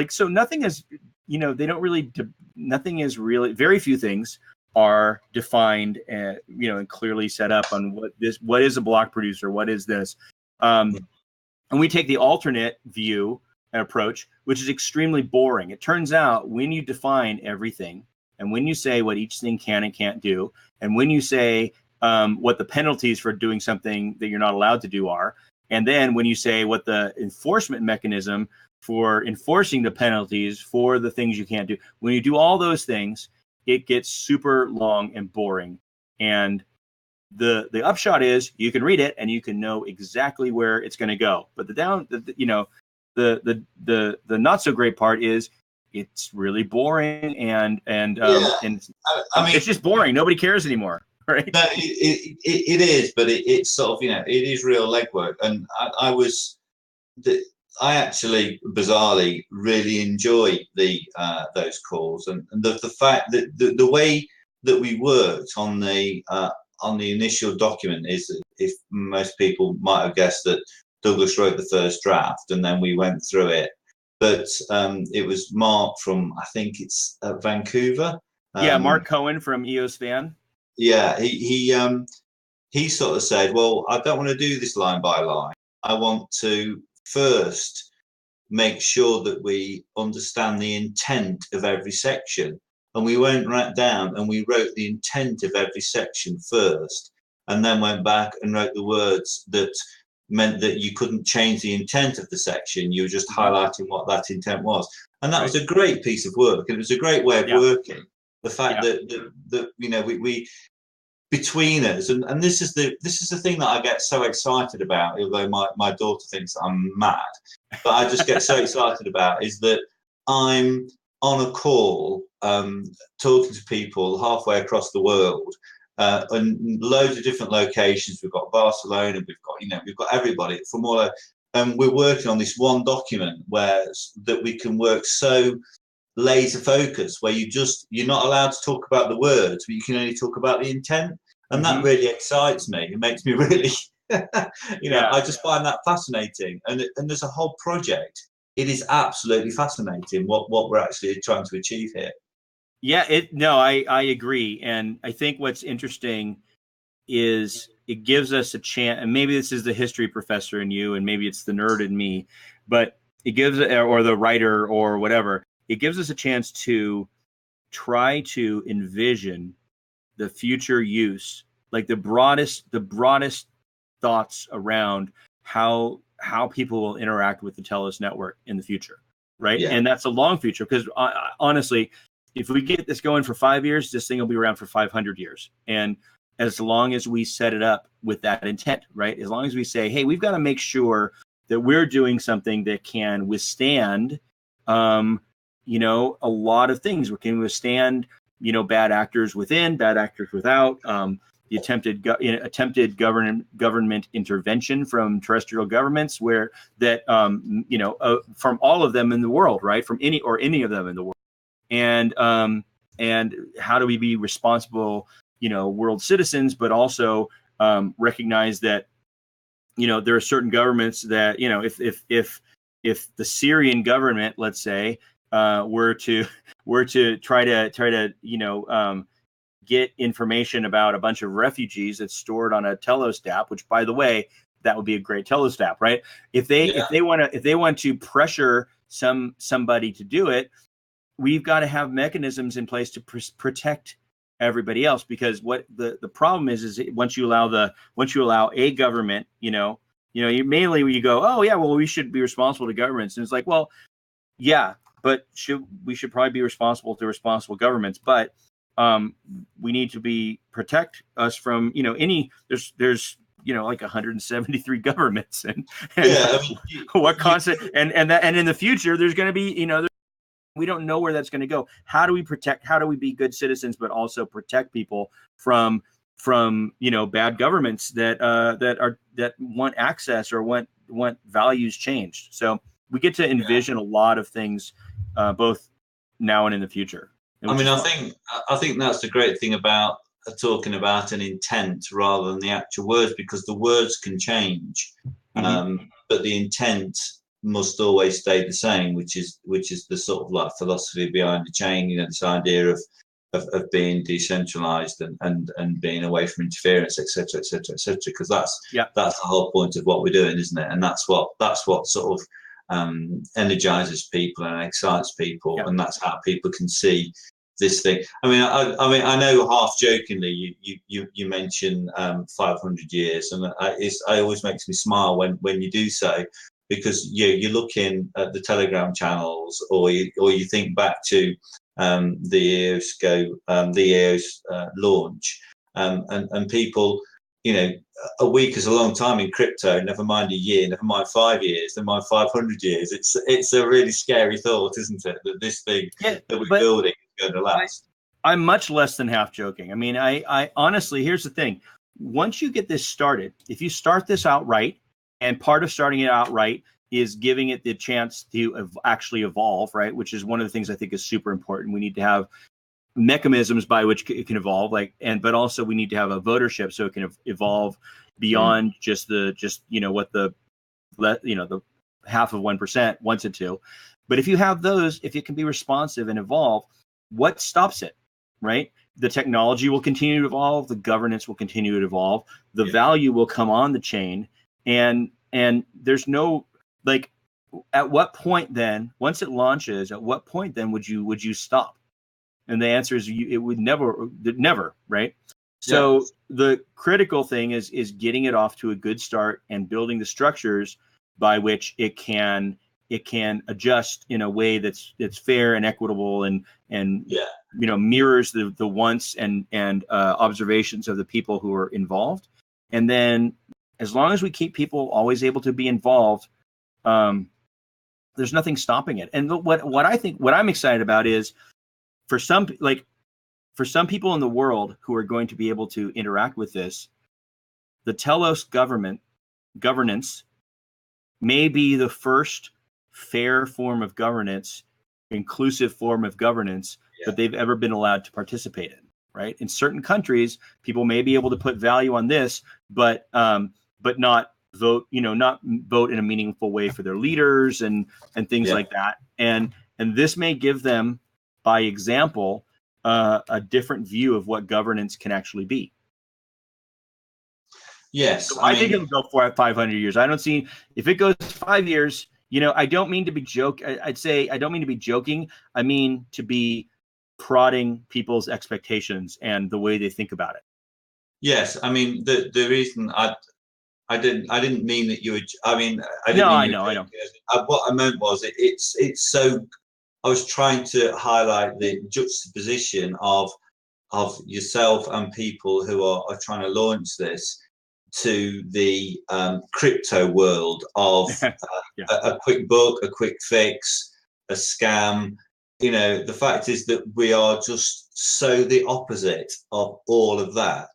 So nothing is, they don't really, nothing is really, very few things are defined and, and clearly set up on what is a block producer, what is this. And we take the alternate view and approach, which is extremely boring. It turns out when you define everything and when you say what each thing can and can't do, and when you say what the penalties for doing something that you're not allowed to do are, and then when you say what the enforcement mechanism for enforcing the penalties for the things you can't do, when you do all those things, it gets super long and boring. And the upshot is you can read it and you can know exactly where it's going to go. But the not so great part is it's really boring and it's just boring. Nobody cares anymore. Right? No, it is, but it's sort of, it is real legwork. And I actually bizarrely really enjoy those calls, and the fact that the way that we worked on the initial document is that if most people might have guessed that Douglas wrote the first draft and then we went through it, but it was Mark from, I think it's Vancouver. Mark Cohen from EOS Van. Yeah, he sort of said, well, I don't want to do this line by line. I want to first make sure that we understand the intent of every section. And we went right down and we wrote the intent of every section first, and then went back and wrote the words that meant that you couldn't change the intent of the section. You were just highlighting what that intent was. And that was a great piece of work. And it was a great way of working. The fact that we between us, and this is the thing that I get so excited about, although my daughter thinks I'm mad, but I just get so excited about is that I'm on a call talking to people halfway across the world, and loads of different locations. We've got Barcelona, we've got everybody from all over, and we're working on this one document that we can work so laser focus, where you're not allowed to talk about the words, but you can only talk about the intent. And that really excites me. It makes me really I just find that fascinating. And there's a whole project. It is absolutely fascinating what we're actually trying to achieve here. I agree. And I think what's interesting is it gives us a chance, and maybe this is the history professor in you and maybe it's the nerd in me, but it gives, or the writer or whatever, it gives us a chance to try to envision the future use, like the broadest thoughts around how people will interact with the TELOS network in the future, right? Yeah. And that's a long future, because honestly, if we get this going for 5 years, this thing will be around for 500 years. And as long as we set it up with that intent, right? As long as we say, hey, we've got to make sure that we're doing something that can withstand a lot of things. We can withstand, bad actors within, bad actors without, the attempted government intervention from terrestrial governments, from all of them in the world, right? From any of them in the world. And how do we be responsible, world citizens, but also recognize that, there are certain governments that, if the Syrian government, let's say, were to try to get information about a bunch of refugees that's stored on a TELOS DApp, which, by the way, that would be a great TELOS DApp, right? If they want to pressure somebody to do it, we've got to have mechanisms in place to protect everybody else. Because what the problem is once you allow a government, you mainly you go, oh yeah, well, we should be responsible to governments, and it's like, well, yeah, but we should probably be responsible to responsible governments. But we need to protect us from, there's like 173 governments, and what concept, and in the future there's going to be, we don't know where that's going to go. How do we be good citizens, but also protect people from bad governments that want access or want values changed? So we get to envision a lot of things, both now and in the future. I think that's the great thing about talking about an intent rather than the actual words, because the words can change, but the intent must always stay the same, which is the sort of like philosophy behind the chain. This idea of being decentralized and being away from interference, etc., etc., etc. Because that's the whole point of what we're doing, isn't it? And that's what sort of energizes people and excites people, and that's how people can see this thing. I know half jokingly you mention 500 years, and it always makes me smile when you do so, because you're looking at the Telegram channels, or you think back to the EOS launch, and people, a week is a long time in crypto, never mind a year, never mind 5 years, never mind 500 years. It's a really scary thought, isn't it, that this thing that we're building is going to last. I'm much less than half joking. I honestly, here's the thing. Once you get this started, if you start this out right, and part of starting it out right is giving it the chance to actually evolve, right? Which is one of the things I think is super important. We need to have mechanisms by which it can evolve, but also we need to have a votership so it can evolve beyond just the half of 1% wants it to. But if you have those, if it can be responsive and evolve, what stops it, right? The technology will continue to evolve. The governance will continue to evolve. The value will come on the chain. And there's no, at what point then, once it launches, at what point then would you stop? And the answer is it would never, right? So the critical thing is getting it off to a good start and building the structures by which it can adjust in a way that's fair and equitable and mirrors the wants and observations of the people who are involved. And then as long as we keep people always able to be involved, there's nothing stopping it. And what I'm excited about is for some people in the world who are going to be able to interact with this, the Telos governance may be the first fair form of governance, inclusive form of governance that they've ever been allowed to participate in. Right? In certain countries, people may be able to put value on this, but not vote, not vote in a meaningful way for their leaders and things like that. And this may give them, by example, a different view of what governance can actually be. Yes, so I think it'll go for 500 years. I don't see if it goes 5 years. I don't mean to be I don't mean to be joking. I mean to be prodding people's expectations and the way they think about it. Yes, the reason I didn't mean that you were. I know. What I meant was it's so. I was trying to highlight the juxtaposition of yourself and people who are trying to launch this to the crypto world of a quick book, a quick fix, a scam. The fact is that we are just so the opposite of all of that.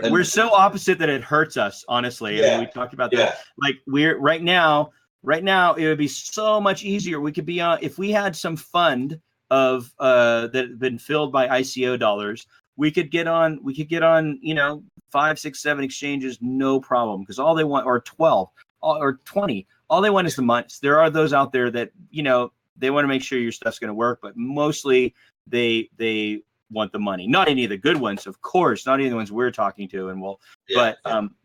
We're so opposite that it hurts us, honestly. We talked about that. We're right now, it would be so much easier. We could be on, if we had some fund of that had been filled by ICO dollars, we could get on, 5, 6, 7 exchanges, no problem. Because all they want, or 12 or 20, all they want is the money. There are those out there that, they want to make sure your stuff's going to work, but mostly they want the money. Not any of the good ones, of course, not any of the ones we're talking to, but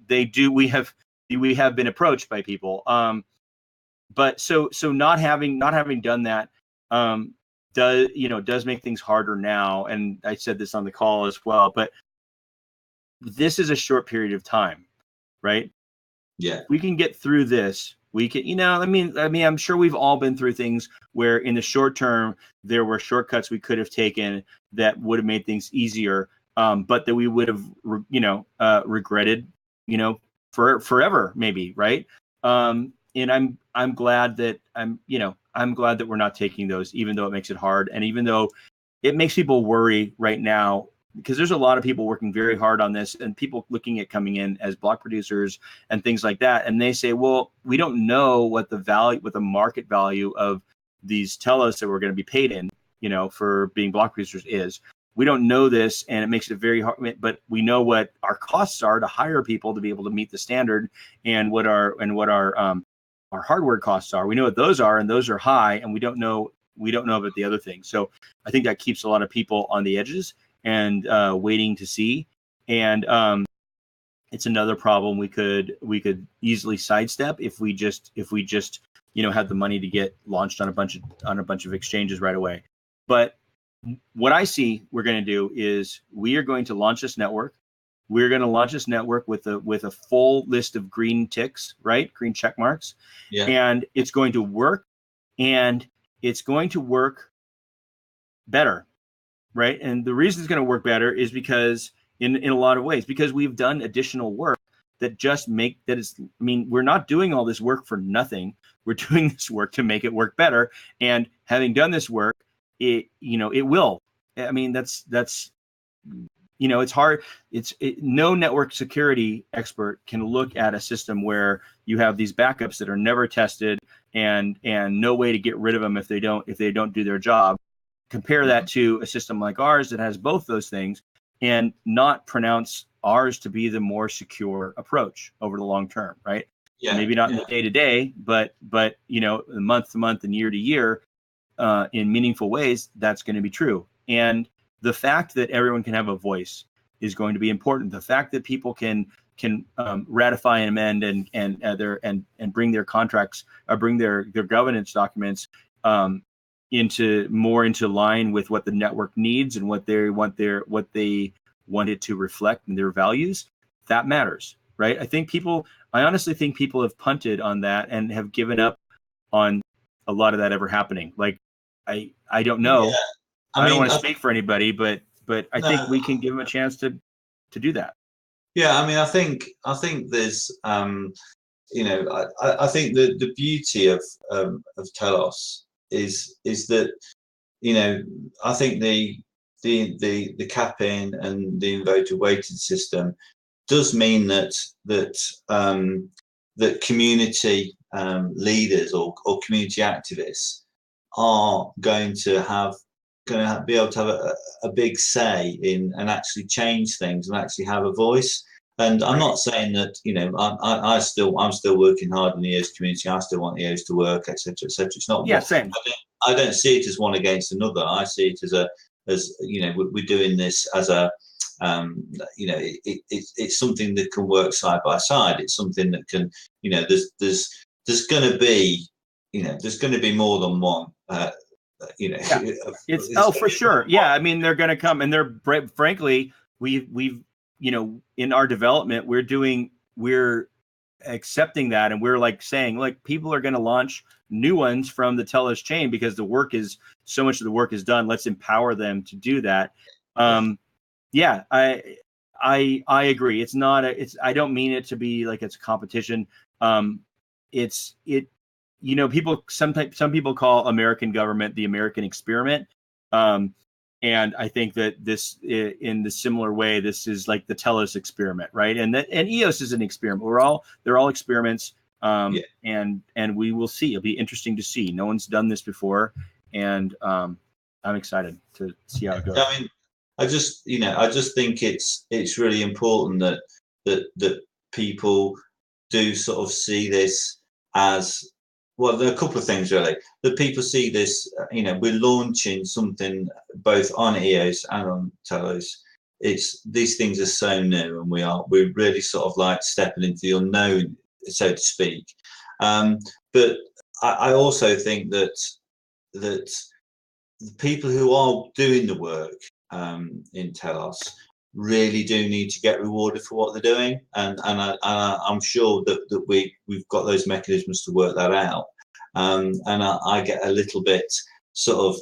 they do. We have been approached by people. But so not having done that does make things harder now. And I said this on the call as well, but this is a short period of time, right? Yeah. We can get through this. We can, I'm sure we've all been through things where in the short term there were shortcuts we could have taken that would have made things easier, but that we would have, regretted, forever, maybe, right? And I'm glad that I'm glad that we're not taking those, even though it makes it hard, and even though it makes people worry right now, because there's a lot of people working very hard on this, and people looking at coming in as block producers and things like that, and they say, well, we don't know what the market value of these telos that we're going to be paid in, for being block producers is. We don't know this, and it makes it very hard, but we know what our costs are to hire people to be able to meet the standard, and what our hardware costs are. We know what those are, and those are high, and we don't know about the other things. So I think that keeps a lot of people on the edges and waiting to see. And it's another problem we could easily sidestep if we just had the money to get launched on a bunch of exchanges right away. But what I see we're going to do is we are going to launch this network. We're going to launch this network with a full list of green ticks, right? Green check marks. Yeah. And it's going to work, and it's going to work better, right? And the reason it's going to work better is because in a lot of ways, because we've done additional work we're not doing all this work for nothing. We're doing this work to make it work better. And having done this work, it will. I mean, that's it's hard. No network security expert can look at a system where you have these backups that are never tested and no way to get rid of them if they don't do their job. Compare that to a system like ours that has both those things, and not pronounce ours to be the more secure approach over the long term, right? Yeah. Maybe not in the day to day, but month to month and year to year, in meaningful ways, that's going to be true. And the fact that everyone can have a voice is going to be important. The fact that people can ratify and amend and bring their contracts, or bring their governance documents into line with what the network needs and what they want it to reflect in their values, that matters, right? I honestly think people have punted on that and have given up on a lot of that ever happening. Like, I don't know. Yeah. I don't want to speak for anybody, but I think we can give them a chance to do that. Yeah, I mean, I think there's, I think the beauty of Telos is that, I think the capping and the invoker weighted system does mean that community leaders or community activists are going to be able to have a big say in and actually change things and actually have a voice. And I'm not saying that, I'm still working hard in the EOS community. I still want EOS to work, etc., etc. It's not. Yeah, same. I don't see it as one against another. I see it as we're doing this as a, it's something that can work side by side. It's something that can, there's going to be more than one. Yeah. For sure. Yeah, I mean, they're going to come, and they're frankly, we've in our development, we're accepting that, and we're like saying, like, people are going to launch new ones from the Telos chain because so much of the work is done. Let's empower them to do that. Yeah, I agree. It's not I don't mean it to be like it's a competition. Some people call American government the American experiment. And I think that this, in the similar way, this is like the Telos experiment, right? And EOS is an experiment. They're all experiments. And we will see. It'll be interesting to see. No one's done this before, and I'm excited to see how it goes. I mean, I just think it's really important that people do sort of see this as, well, there are a couple of things really. That people see this, we're launching something both on EOS and on Telos. These things are so new, and we're really sort of like stepping into the unknown, so to speak. But I also think that the people who are doing the work in Telos really do need to get rewarded for what they're doing, and I'm sure that we've got those mechanisms to work that out. And I get a little bit sort of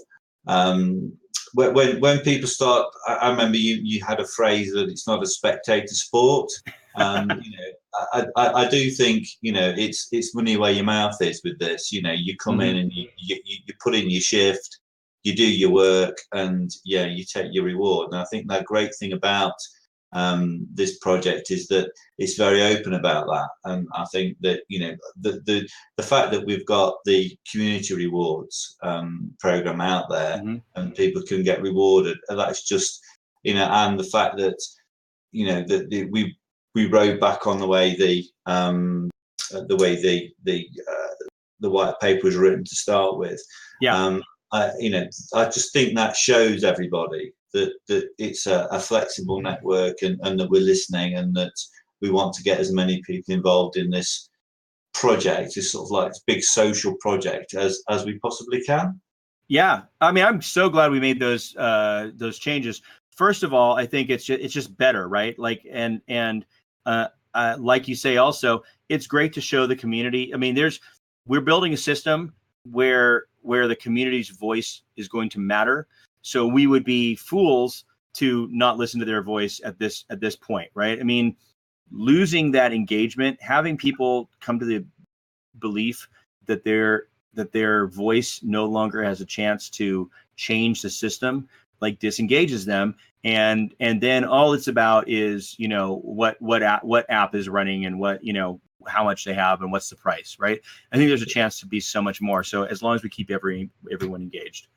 when people start. I remember you had a phrase that it's not a spectator sport. I do think it's money where your mouth is with this. You come in and you put in your shift, you do your work, and you take your reward. And I think the great thing about this project is that it's very open about that. And I think that the fact that we've got the community rewards program out there, and people can get rewarded, and that's just and the fact that that we rode back on the way the white paper was written to start with. I just think that shows everybody that it's a flexible network, and that we're listening, and that we want to get as many people involved in this project, this sort of like big social project, as we possibly can. Yeah, I mean, I'm so glad we made those changes. First of all, I think it's just better, right? Like, and like you say, also, it's great to show the community. I mean, we're building a system where the community's voice is going to matter. So we would be fools to not listen to their voice at this point, right? I mean, losing that engagement, having people come to the belief that their voice no longer has a chance to change the system, like, disengages them, and then all it's about is what app is running, and what how much they have, and what's the price, right? I think there's a chance to be so much more. So as long as we keep everyone engaged.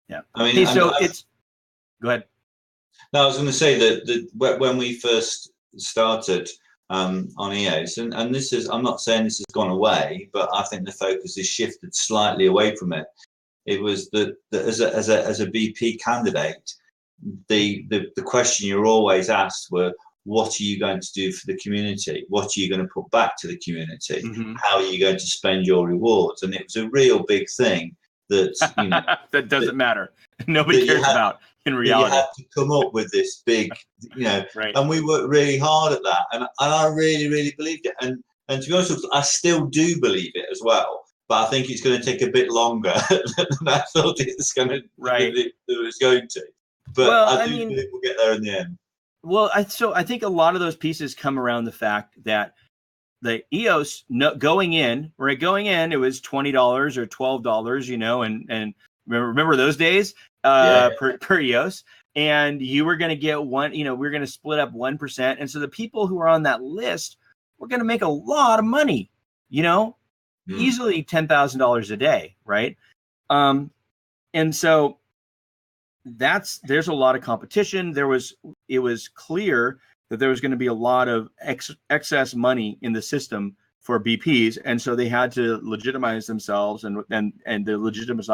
Yeah. I mean, hey, so go ahead. No, I was going to say that when we first started on EOS, and this is, I'm not saying this has gone away, but I think the focus has shifted slightly away from it. It was that as a BP candidate, the question you're always asked were, what are you going to do for the community? What are you going to put back to the community? How are you going to spend your rewards? And it was a real big thing that that doesn't matter. Nobody cares about in reality. You had to come up with this big, right. And we worked really hard at that, and I really, really believed it. And to be honest with you, I still do believe it as well. But I think it's going to take a bit longer than I thought it was going to. Right. It was going to. But I do believe we'll get there in the end. Well, I think a lot of those pieces come around the fact that the EOS going in, it was $20 or $12, and remember those days per EOS, and you were going to get one, we're going to split up 1%, and so the people who are on that list were going to make a lot of money, easily $10,000 a day, right? And so there's a lot of competition. It was clear that there was going to be a lot of excess money in the system for BPs, and so they had to legitimize themselves, and the legitimate.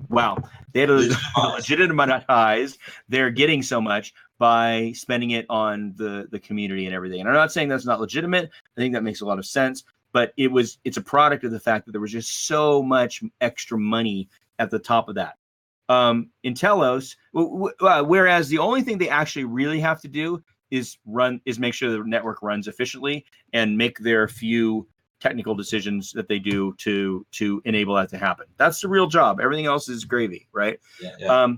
Wow, they had to legitimize their getting so much by spending it on the community and everything. And I'm not saying that's not legitimate. I think that makes a lot of sense. But it's a product of the fact that there was just so much extra money at the top of that. In Telos, whereas the only thing they actually really have to do is make sure the network runs efficiently and make their few technical decisions that they do to enable that to happen. That's the real job. Everything else is gravy, right? Yeah.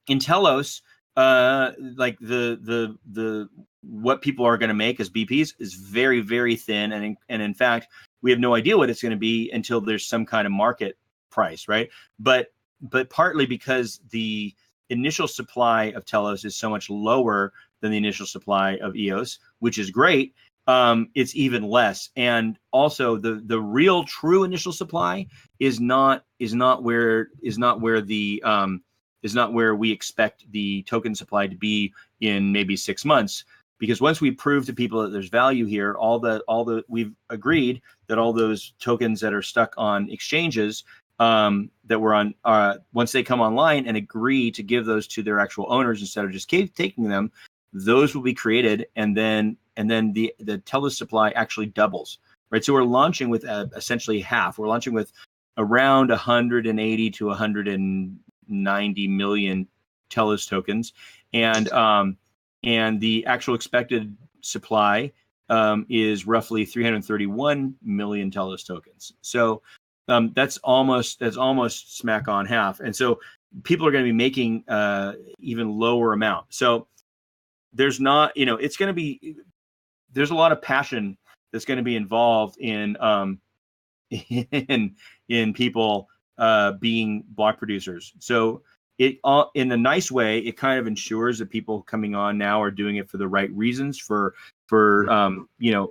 In Telos, like the what people are going to make as BPs is very, very thin, and in fact, we have no idea what it's going to be until there's some kind of market price, right? But partly because the initial supply of Telos is so much lower than the initial supply of EOS, which is great. It's even less, and also the real true initial supply is not where we expect the token supply to be in maybe 6 months. Because once we prove to people that there's value here, we've agreed that all those tokens that are stuck on exchanges that were on, once they come online and agree to give those to their actual owners instead of just taking them, those will be created, and then the Telos supply actually doubles, right? So we're launching with essentially half. We're launching with around 180 to 190 90 million TELOS tokens, and the actual expected supply is roughly 331 million TELOS tokens. So that's almost smack on half, and so people are going to be making even lower amount. So there's not, it's going to be, there's a lot of passion that's going to be involved in in people being block producers. So it in a nice way, it kind of ensures that people coming on now are doing it for the right reasons, for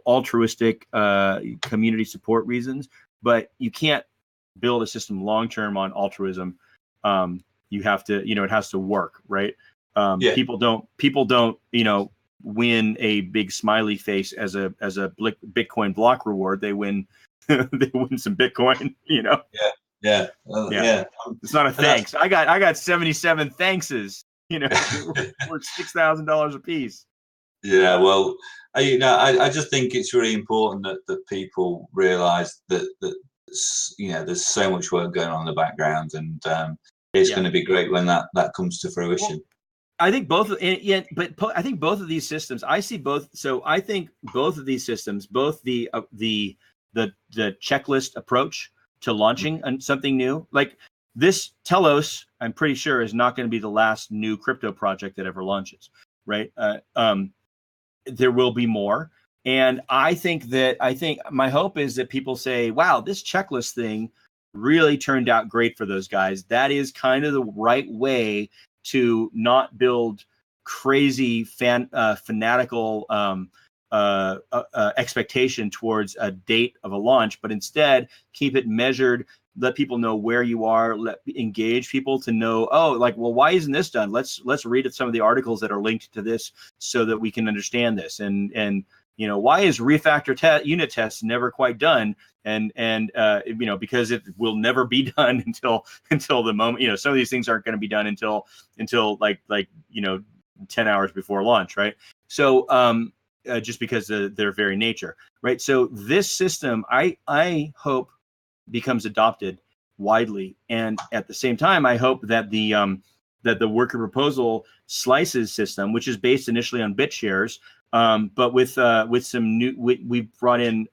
altruistic community support reasons. But you can't build a system long term on altruism. You have to, it has to work, right? People don't win a big smiley face as a Bitcoin block reward. They win they win some Bitcoin, Yeah. It's not a thanks. I got 77 thankses, worth $6,000 a piece. Yeah, well, I just think it's really important that people realize that there's so much work going on in the background, and it's going to be great when that comes to fruition. Well, I think both, but I think both of these systems, I see both. So I think both of these systems, both the checklist approach to launching something new, like this TELOS, I'm pretty sure is not going to be the last new crypto project that ever launches, right? There will be more. And I think my hope is that people say, wow, this checklist thing really turned out great for those guys. That is kind of the right way to not build crazy fanatical expectation towards a date of a launch, but instead keep it measured, let people know where you are, engage people to know, why isn't this done? Let's read some of the articles that are linked to this so that we can understand this. And why is refactor unit tests never quite done? And because it will never be done until the moment, some of these things aren't going to be done until 10 hours before launch, right? So just because of their very nature, right? So this system, I hope, becomes adopted widely, and at the same time, I hope that the worker proposal slices system, which is based initially on BitShares, but with some new, we've brought in.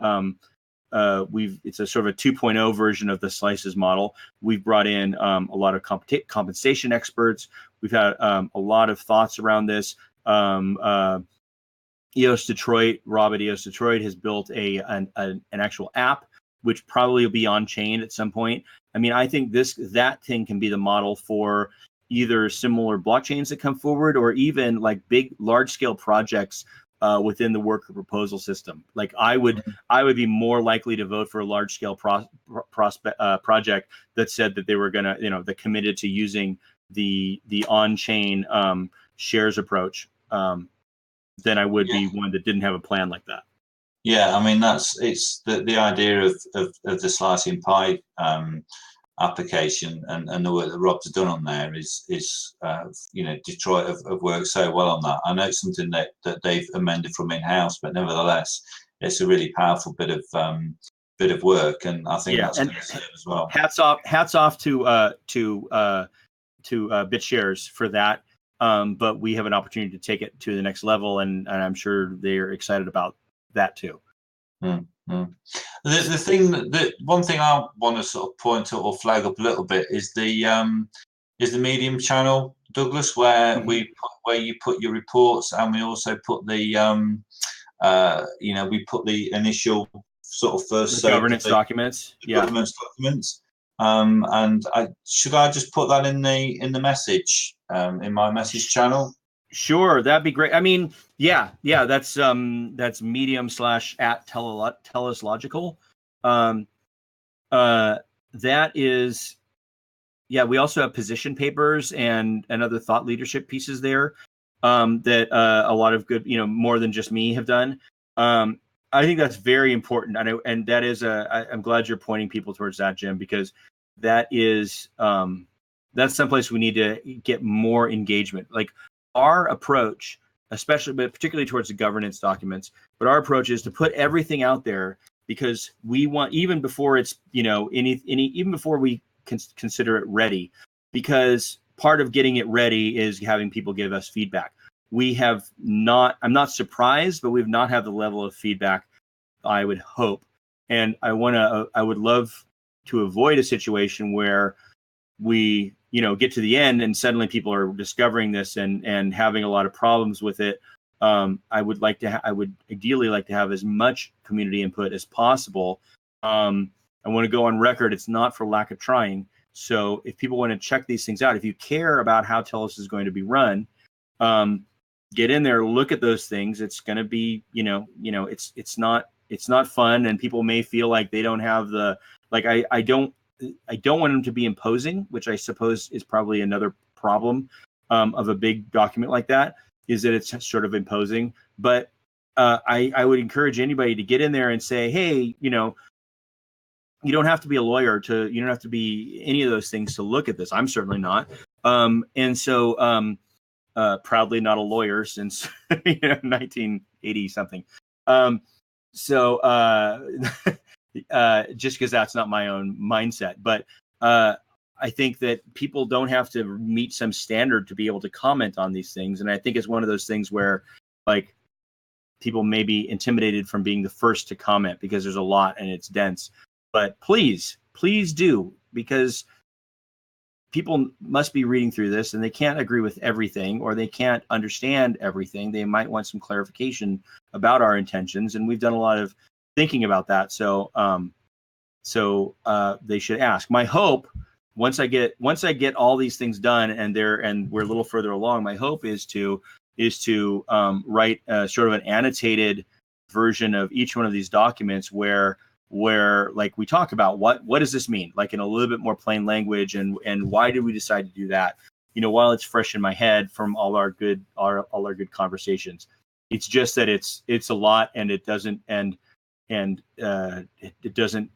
It's a sort of a 2.0 version of the slices model. We've brought in a lot of compensation experts. We've had a lot of thoughts around this. EOS Detroit, Rob at EOS Detroit has built an actual app, which probably will be on chain at some point. I mean, I think that thing can be the model for either similar blockchains that come forward, or even like big, large scale projects within the worker proposal system. Like I would be more likely to vote for a large scale project that said that they were gonna, that committed to using the on chain shares approach than I would be one that didn't have a plan like that. Yeah, I mean it's the idea of the slicing pie application and the work that Rob's done on there is Detroit have worked so well on that. I know it's something that they've amended from in-house, but nevertheless, it's a really powerful bit of work, and I think that's going to serve as well. Hats off to BitShares for that. But we have an opportunity to take it to the next level, and I'm sure they're excited about that too. The thing that one thing I want to sort of point out or flag up a little bit is the Medium channel, Douglas, where where you put your reports, and we also put the we put the initial sort of first governance documents. Governance documents. And should I just put that in the message in my message channel? Sure, that'd be great. I mean, yeah, that's medium / at TELOS Logical. That is, we also have position papers and other thought leadership pieces there that a lot of good, more than just me have done. I think that's very important. And that is I'm glad you're pointing people towards that, Jim, because that is that's someplace we need to get more engagement. Like our approach, especially, but particularly towards the governance documents, but our approach is to put everything out there because we want, even before it's, even before we consider it ready, because part of getting it ready is having people give us feedback. We have not, I'm not surprised, but we've not had the level of feedback I would hope. And I would love to avoid a situation where we, get to the end and suddenly people are discovering this and having a lot of problems with it. I would ideally like to have as much community input as possible. I want to go on record. It's not for lack of trying. So if people want to check these things out, if you care about how Telos is going to be run, get in there, look at those things. It's going to be, it's not fun, and people may feel like they don't have the, like, I don't want them to be imposing, which I suppose is probably another problem of a big document like that, is that it's sort of imposing. But I would encourage anybody to get in there and say, hey, you don't have to be a lawyer you don't have to be any of those things to look at this. I'm certainly not. And so proudly not a lawyer since 1980 something. Just because that's not my own mindset, but I think that people don't have to meet some standard to be able to comment on these things. And I think it's one of those things where, like, people may be intimidated from being the first to comment because there's a lot and it's dense. But please do, because people must be reading through this and they can't agree with everything, or they can't understand everything. They might want some clarification about our intentions, and we've done a lot of thinking about that. So they should ask. My hope, once I get all these things done and we're a little further along, my hope is to write sort of an annotated version of each one of these documents where like we talk about what does this mean, like in a little bit more plain language, and why did we decide to do that, while it's fresh in my head from all our good conversations. It's just that it's a lot, and it doesn't it doesn't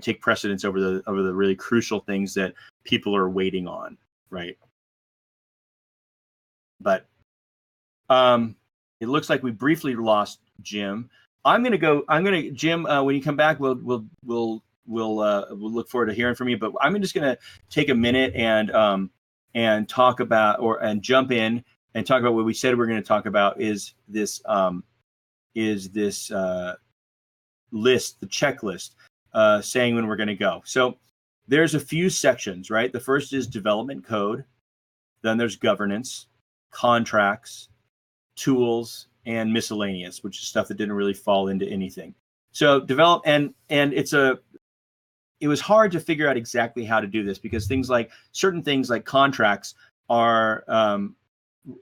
take precedence over the really crucial things that people are waiting on, right? But it looks like we briefly lost Jim. Jim, when you come back, we'll look forward to hearing from you. But I'm just gonna take a minute and talk about and jump in and talk about what we said we're going to talk about is this list, the checklist, saying when we're going to go. So there's a few sections, right? The first is development code. Then there's governance, contracts, tools, and miscellaneous, which is stuff that didn't really fall into anything. So develop, and it was hard to figure out exactly how to do this, because certain things like contracts are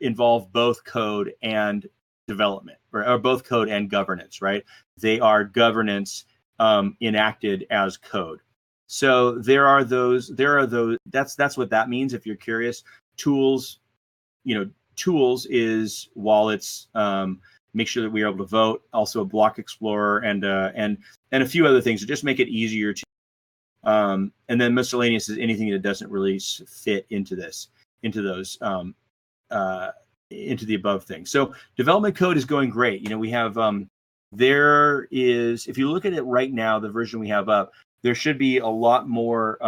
involve both code and development, or both code and governance, right? They are governance enacted as code. So there are those. That's what that means. If you're curious, tools is wallets. Make sure that we are able to vote. Also a block explorer and a few other things to just make it easier to. And then miscellaneous is anything that doesn't really fit into the above things. So development code is going great. We have there is, if you look at it right now, the version we have up, there should be a lot more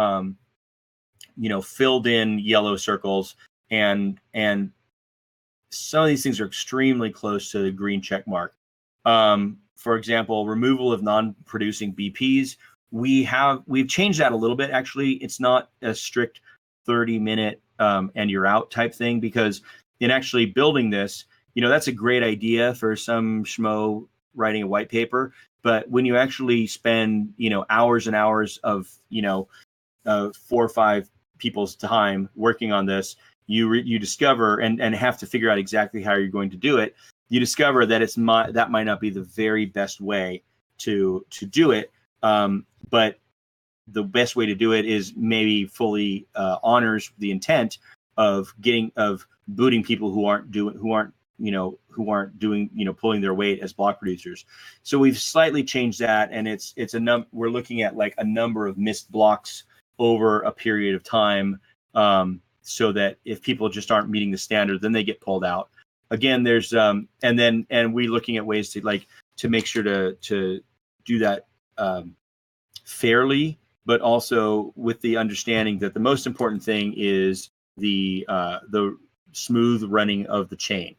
filled in yellow circles, and some of these things are extremely close to the green check mark. For example, removal of non-producing BPs. We've changed that a little bit. Actually, it's not a strict 30-minute and you're out type thing, because in actually building this, that's a great idea for some schmo writing a white paper. But when you actually spend, hours and hours of, 4 or 5 people's time working on this, you discover and have to figure out exactly how you're going to do it. You discover that that might not be the very best way to do it. But the best way to do it is maybe fully honors the intent of booting people who aren't doing pulling their weight as block producers. So we've slightly changed that, and we're looking at like a number of missed blocks over a period of time, so that if people just aren't meeting the standard, then they get pulled out. Again, there's and we're looking at ways to make sure to do that fairly, but also with the understanding that the most important thing is the smooth running of the chain,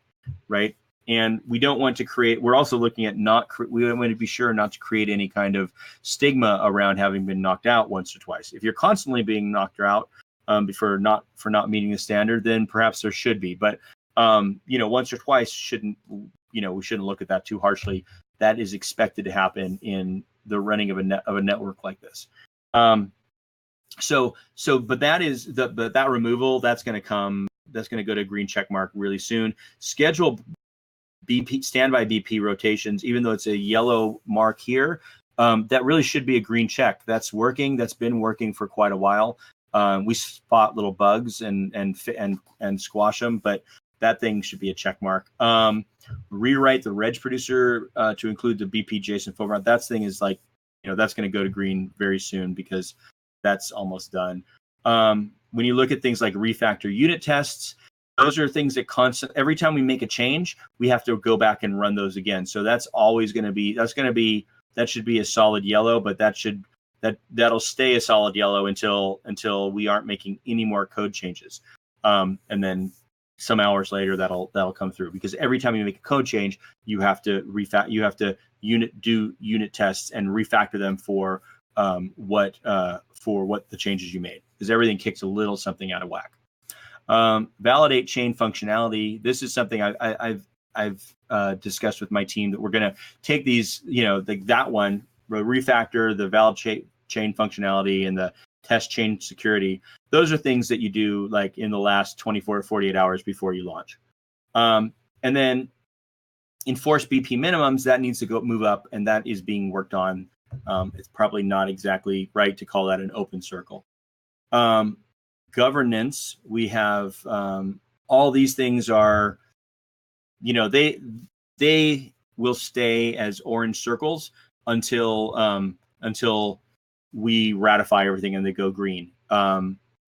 right? And we don't want to create. We're also looking at we want to be sure not to create any kind of stigma around having been knocked out once or twice. If you're constantly being knocked out for not meeting the standard, then perhaps there should be. But once or twice shouldn't. We shouldn't look at that too harshly. That is expected to happen in the running of a network like this. But that removal, that's going to come. That's going to go to green check mark really soon. Schedule standby BP rotations, even though it's a yellow mark here, that really should be a green check. That's working. That's been working for quite a while. We spot little bugs and squash them, but that thing should be a check mark. Rewrite the reg producer to include the BP JSON format. That thing is like, that's going to go to green very soon because that's almost done. When you look at things like refactor unit tests, those are things that every time we make a change, we have to go back and run those again. So that's always going to be, that should be a solid yellow, but that'll stay a solid yellow until we aren't making any more code changes. And then some hours later, that'll come through, because every time you make a code change, you have to do unit tests and refactor them for what the changes you made, because everything kicks a little something out of whack. Validate chain functionality. This is something I've discussed with my team, that we're going to take these, that one, the refactor, the valid chain functionality, and the test chain security. Those are things that you do like in the last 24 to 48 hours before you launch. And then enforce BP minimums, that needs to move up, and that is being worked on. It's probably not exactly right to call that an open circle. Governance, we have all these things are, they will stay as orange circles until we ratify everything and they go green.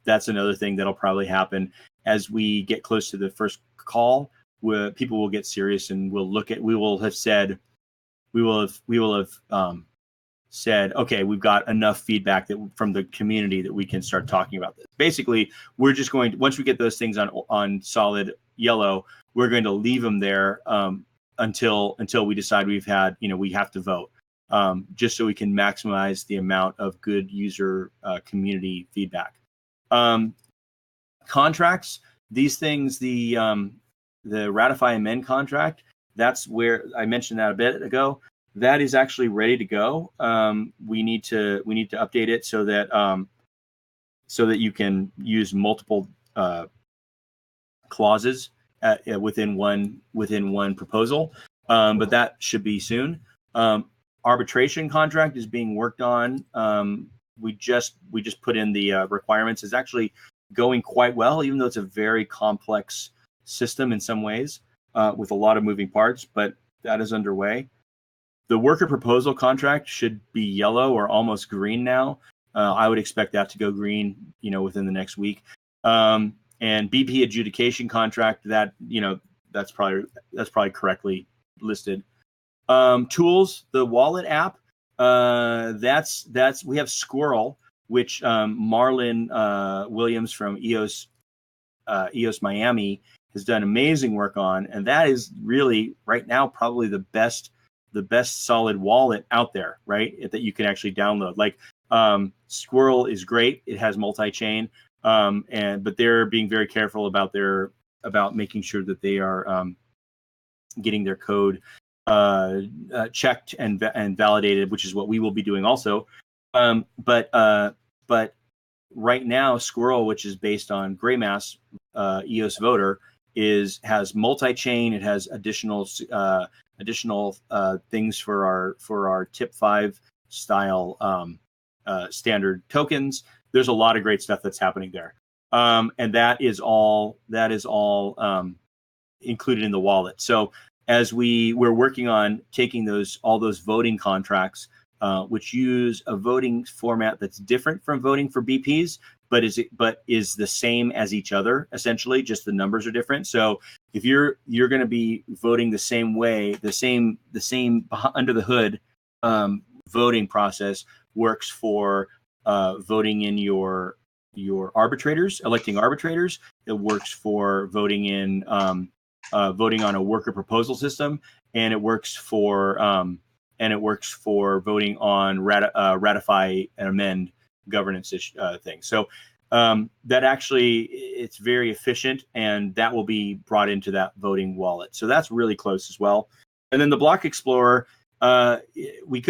That's another thing that'll probably happen as we get close to the first call, where people will get serious and we will have said, okay, we've got enough feedback from the community that we can start talking about this. Basically, we're just going to, once we get those things on solid yellow, we're going to leave them there until we decide we have to vote, just so we can maximize the amount of good user community feedback. Contracts, these things, the ratify amend contract, that's where I mentioned that a bit ago. That is actually ready to go. We need to update it so that you can use multiple clauses within one proposal. But that should be soon. Arbitration contract is being worked on. We just put in the requirements. It's actually going quite well, even though it's a very complex system in some ways, with a lot of moving parts, but that is underway. The worker proposal contract should be yellow or almost green now. I would expect that to go green, within the next week. And BP adjudication contract, that's probably correctly listed. Tools, the wallet app, we have Squirrel, which Marlon Williams from EOS Miami has done amazing work on, and that is really right now probably the best solid wallet out there, right? That you can actually download. Like Squirrel is great; it has multi-chain, but they're being very careful about making sure that they are getting their code checked and validated, which is what we will be doing also. But right now, Squirrel, which is based on Graymass EOS Voter, has multi-chain. It has additional things for our tip 5 style standard tokens. There's a lot of great stuff that's happening there, and that is all included in the wallet. So as we're working on taking all those voting contracts, which use a voting format that's different from voting for BPs, but is the same as each other, essentially, just the numbers are different. So if you're going to be voting the same way, the same under the hood voting process works for voting in your arbitrators, electing arbitrators, it works for voting in voting on a worker proposal system, and it works for voting on ratify and amend governance things. So that actually, it's very efficient, and that will be brought into that voting wallet. So that's really close as well. And then the Block Explorer, we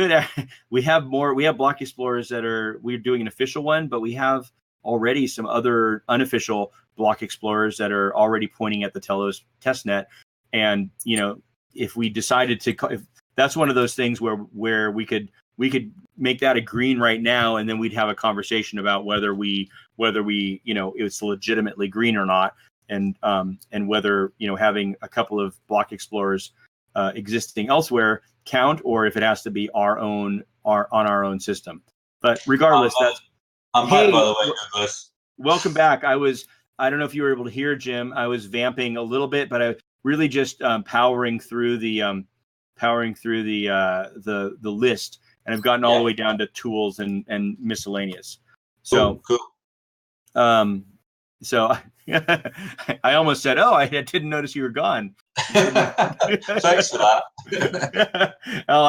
have Block Explorers we're doing an official one, but we have already some other unofficial Block Explorers that are already pointing at the Telos testnet. And if we decided to, if that's one of those things where we could make that a green right now, and then we'd have a conversation about whether we it's legitimately green or not, and whether having a couple of Block Explorers existing elsewhere count, or if it has to be on our own system. But regardless, I'm back, by the way, Douglas. Welcome back. I don't know if you were able to hear, Jim. I was vamping a little bit, but I really just powering through the list, and I've gotten all the way down to tools and miscellaneous. So cool. So I almost said, "Oh, I didn't notice you were gone." Thanks for that. Well,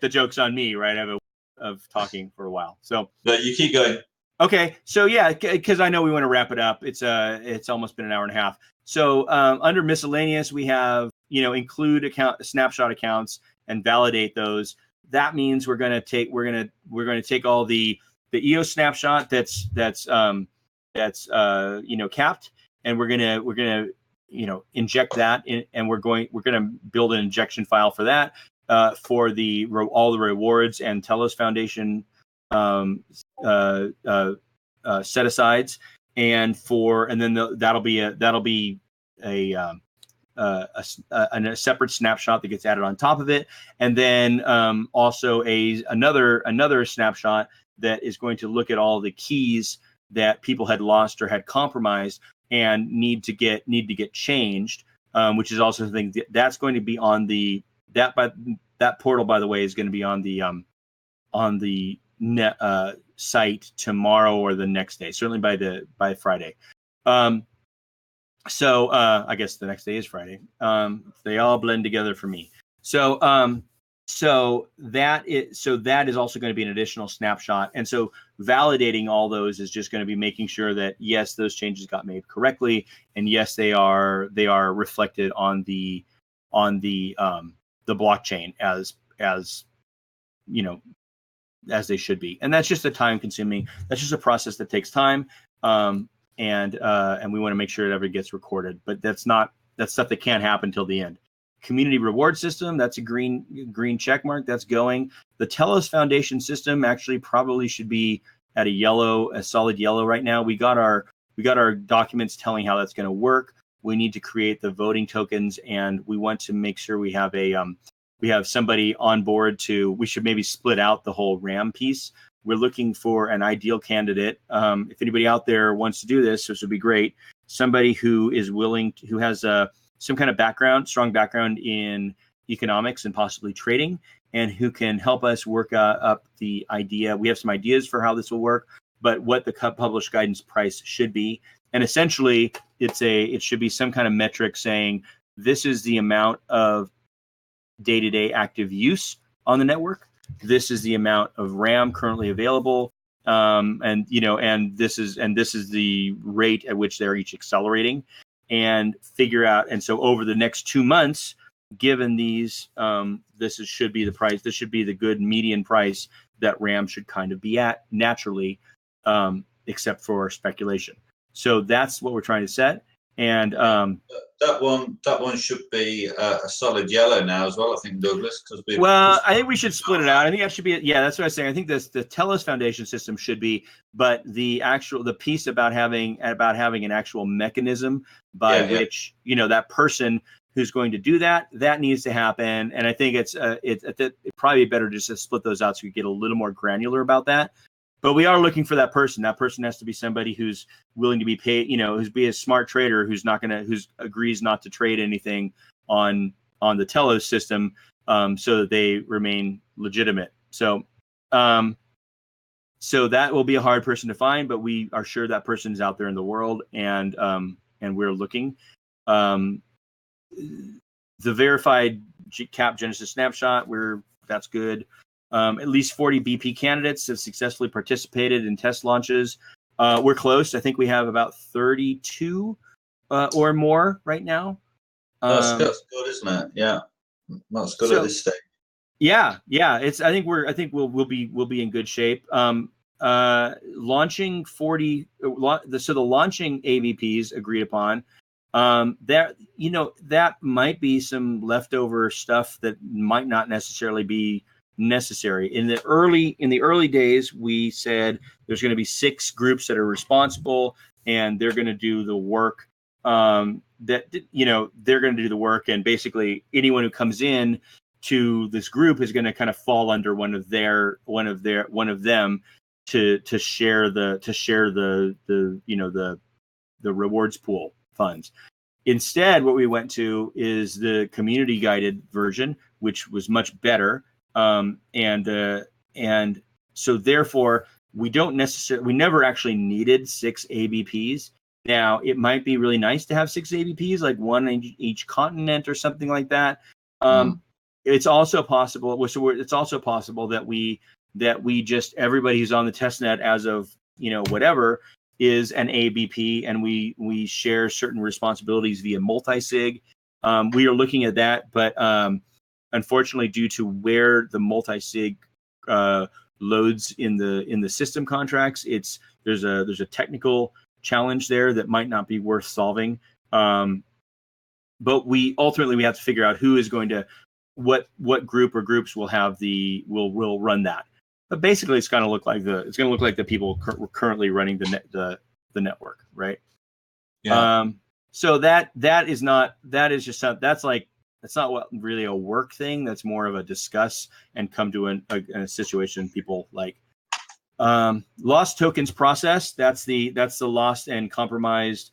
the joke's on me, right? I have of talking for a while. So no, you keep going. Okay, so yeah, because I know we want to wrap it up. It's almost been an hour and a half. So under miscellaneous, we have include snapshot accounts and validate those. That means we're going to take all the EOS snapshot that's capped, and we're gonna inject that in, and we're gonna build an injection file for that for all the rewards and Telos Foundation set asides, and then that'll be a separate snapshot that gets added on top of it, and then also another snapshot that is going to look at all the keys that people had lost or had compromised and need to get changed, which is also something that's going to be on that portal, by the way, is going to be on the site tomorrow or the next day, certainly by Friday. So I guess the next day is Friday. They all blend together for me. So that is also going to be an additional snapshot. And so validating all those is just going to be making sure that yes, those changes got made correctly, and yes, they are reflected on the blockchain as they should be. And that's just that's just a process that takes time. And we want to make sure it ever gets recorded, but that's stuff that can't happen till the end. Community reward system, that's a green check mark, that's going. The Telos Foundation system actually probably should be at a solid yellow right now. We got our documents telling how that's going to work. We need to create the voting tokens, and we want to make sure we have somebody on board we should maybe split out the whole RAM piece. We're looking for an ideal candidate. If anybody out there wants to do this would be great. Somebody who is willing, who has some kind of strong background in economics and possibly trading, and who can help us work up the idea. We have some ideas for how this will work, but what the published guidance price should be. And essentially, it should be some kind of metric saying this is the amount of day-to-day active use on the network. This is the amount of RAM currently available, and this is the rate at which they're each accelerating, and figure out. And so over the next 2 months, given these, should be the price. This should be the good median price that RAM should kind of be at naturally, except for speculation. So that's what we're trying to set. And that one should be a solid yellow now as well, I think, Douglas. I think we should split it out. I think that should be that's what I was saying. I think the Telos Foundation system should be, but the piece about having an actual mechanism by which that person who's going to do that needs to happen. And I think it's probably better just to split those out so you get a little more granular about that. But we are looking for that person. That person has to be somebody who's willing to be paid, who's be a smart trader, who agrees not to trade anything on the Telos system, so that they remain legitimate. So, So that will be a hard person to find, but we are sure that person is out there in the world, and we're looking. The verified CAP Genesis snapshot, that's good. At least 40 BP candidates have successfully participated in test launches. We're close. I think we have about 32 or more right now. That's good, isn't it? Yeah, that's good at this stage. Yeah. I think we'll be in good shape. Launching 40. So the launching AVPs agreed upon. That might be some leftover stuff that might not necessarily be necessary. In the early days, we said there's going to be 6 groups that are responsible, and they're going to do the work. They're going to do the work, and basically anyone who comes in to this group is going to kind of fall under one of them to share the rewards pool funds. Instead, what we went to is the community guided version, which was much better. And so therefore we never actually needed 6 ABPs. Now it might be really nice to have 6 ABPs, like one in each continent or something like that. It's also possible that we just, everybody who's on the testnet as of whatever is an ABP, and we share certain responsibilities via multi-sig. We are looking at that, but unfortunately, due to where the multi-sig loads in the system contracts, there's a technical challenge there that might not be worth solving. But we have to figure out who is going to, what group or groups will run that. But basically, it's going to look like the people currently running the network, right? Yeah. So that's not what really a work thing. That's more of a discuss and come to a situation people like. Lost tokens process. That's the lost and compromised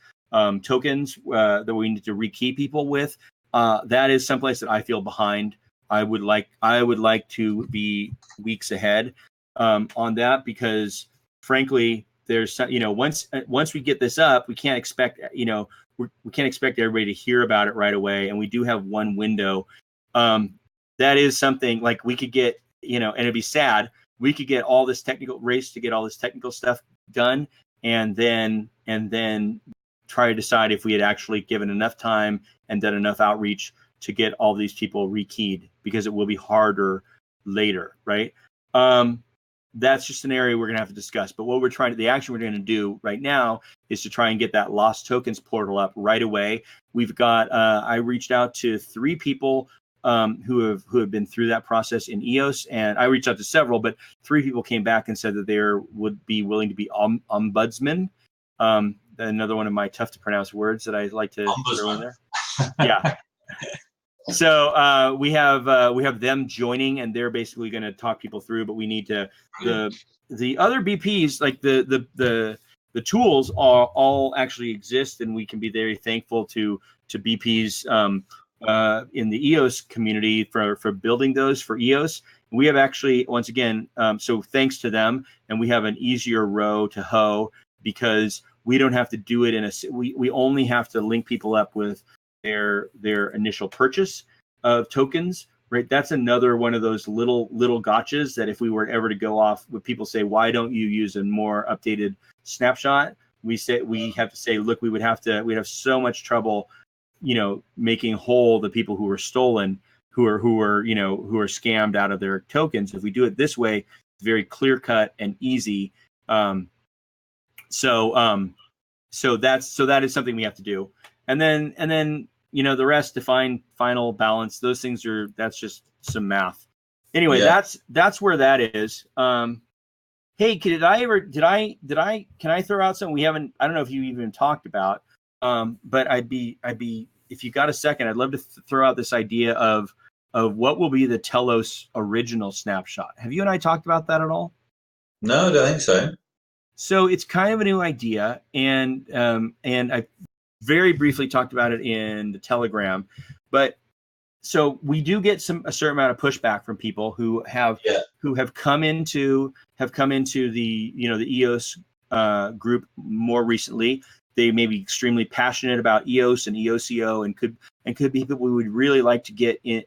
tokens that we need to rekey people with. That is someplace that I feel behind. I would like to be weeks ahead on that, because frankly, there's once we get this up, we can't expect we can't expect everybody to hear about it right away, and we do have one window. That is something like we could get, and it'd be sad. We could get all this technical stuff done, and then try to decide if we had actually given enough time and done enough outreach to get all these people rekeyed, because it will be harder later, right? That's just an area we're going to have to discuss. But the action we're going to do right now is to try and get that lost tokens portal up right away. We've got, I reached out to 3 people who have been through that process in EOS, and I reached out to several, but 3 people came back and said that they would be willing to be ombudsman. Another one of my tough to pronounce words that I like to throw in there. Yeah. So we have them joining, and they're basically going to talk people through. But we need to the other BPs, like the tools all actually exist, and we can be very thankful to BPs in the EOS community for building those for EOS. We have actually, once again, so thanks to them, and we have an easier row to hoe, because we don't have to do it we only have to link people up with their initial purchase of tokens, right? That's another one of those little gotchas that if we were ever to go off, when people say, why don't you use a more updated snapshot? We have to say, look, we'd have so much trouble, making whole the people who were stolen, who are scammed out of their tokens. If we do it this way, it's very clear cut and easy. So that is something we have to do. And then the rest, define final balance. Those things that's just some math. Anyway, Yeah. that's where that is. Hey, can I throw out something we haven't? I don't know if you even talked about. But I'd be if you got a second, I'd love to throw out this idea of what will be the Telos original snapshot. Have you and I talked about that at all? No, I don't think so. So it's kind of a new idea, and I very briefly talked about it in the Telegram, but so we do get a certain amount of pushback from people who who have come into the the EOS group more recently. They may be extremely passionate about EOS and EOSIO, and could be people we would really like to get in.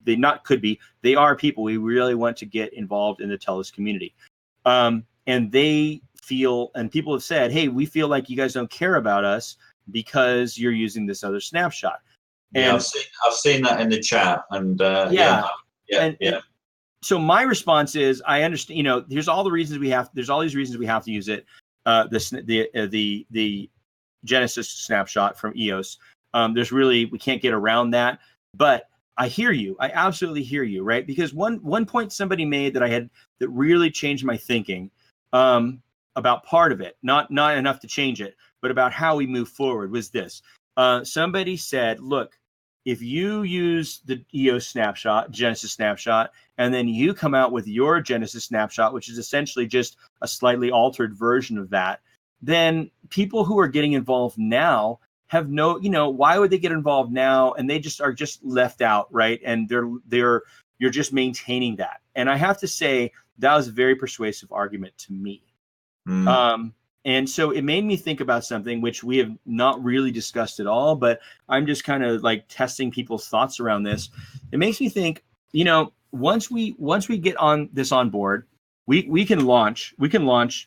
They are people we really want to get involved in the TELOS community. And they feel, and people have said, hey, we feel like you guys don't care about us because you're using this other snapshot. And yeah, I've seen that in the chat, and yeah. So my response is, I understand. There's all these reasons we have to use it. The Genesis snapshot from EOS. We can't get around that. But I hear you. I absolutely hear you, right? Because one point somebody made that really changed my thinking about part of it, not enough to change it, but about how we move forward, was this. Somebody said, look, if you use the EOS snapshot, Genesis snapshot, and then you come out with your Genesis snapshot, which is essentially just a slightly altered version of that, then people who are getting involved now have why would they get involved now? And they are just left out, right? And you're just maintaining that. And I have to say that was a very persuasive argument to me. And so it made me think about something which we have not really discussed at all, but I'm just kind of like testing people's thoughts around this. It makes me think, once we get on board, we can launch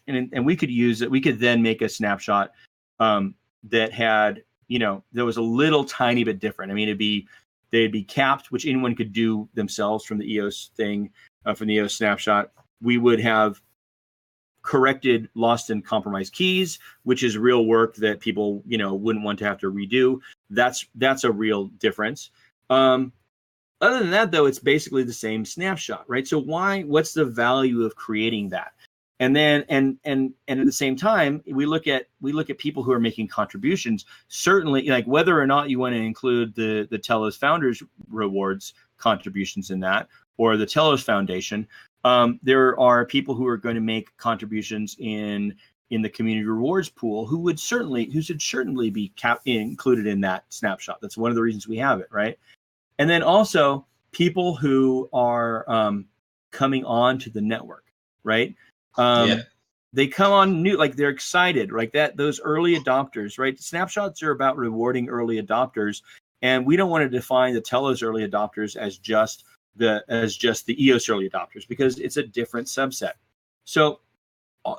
and we could use it. We could then make a snapshot that had, that was a little tiny bit different. I mean, they'd be capped, which anyone could do themselves from the EOS thing, from the EOS snapshot. We would have corrected lost and compromised keys, which is real work that people, wouldn't want to have to redo. That's a real difference. Other than that, though, it's basically the same snapshot, right? So what's the value of creating that? And then, and at the same time, we look at people who are making contributions. Certainly, like whether or not you want to include the TELOS Founders Rewards contributions in that, or the TELOS Foundation, there are people who are going to make contributions in the community rewards pool who should certainly be included in that snapshot. That's one of the reasons we have it, right? And then also people who are coming on to the network, right? They come on new, like they're excited, like those early adopters, right? Snapshots are about rewarding early adopters, and we don't want to define the TELOS early adopters as just the EOS early adopters, because it's a different subset. So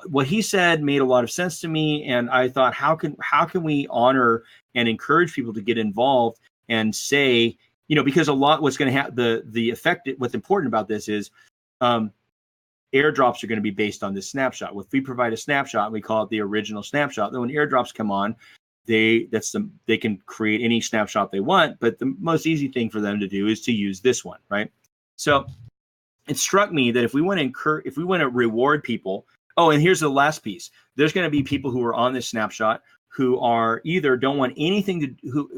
what he said made a lot of sense to me, and I thought, how can we honor and encourage people to get involved and say, because a lot what's going to have the effect. What's important about this is airdrops are going to be based on this snapshot. If we provide a snapshot, we call it the original snapshot. Then when airdrops come on, they can create any snapshot they want, but the most easy thing for them to do is to use this one, right? So it struck me that if we want to reward people, and here's the last piece. There's going to be people who are on this snapshot who are either don't want anything to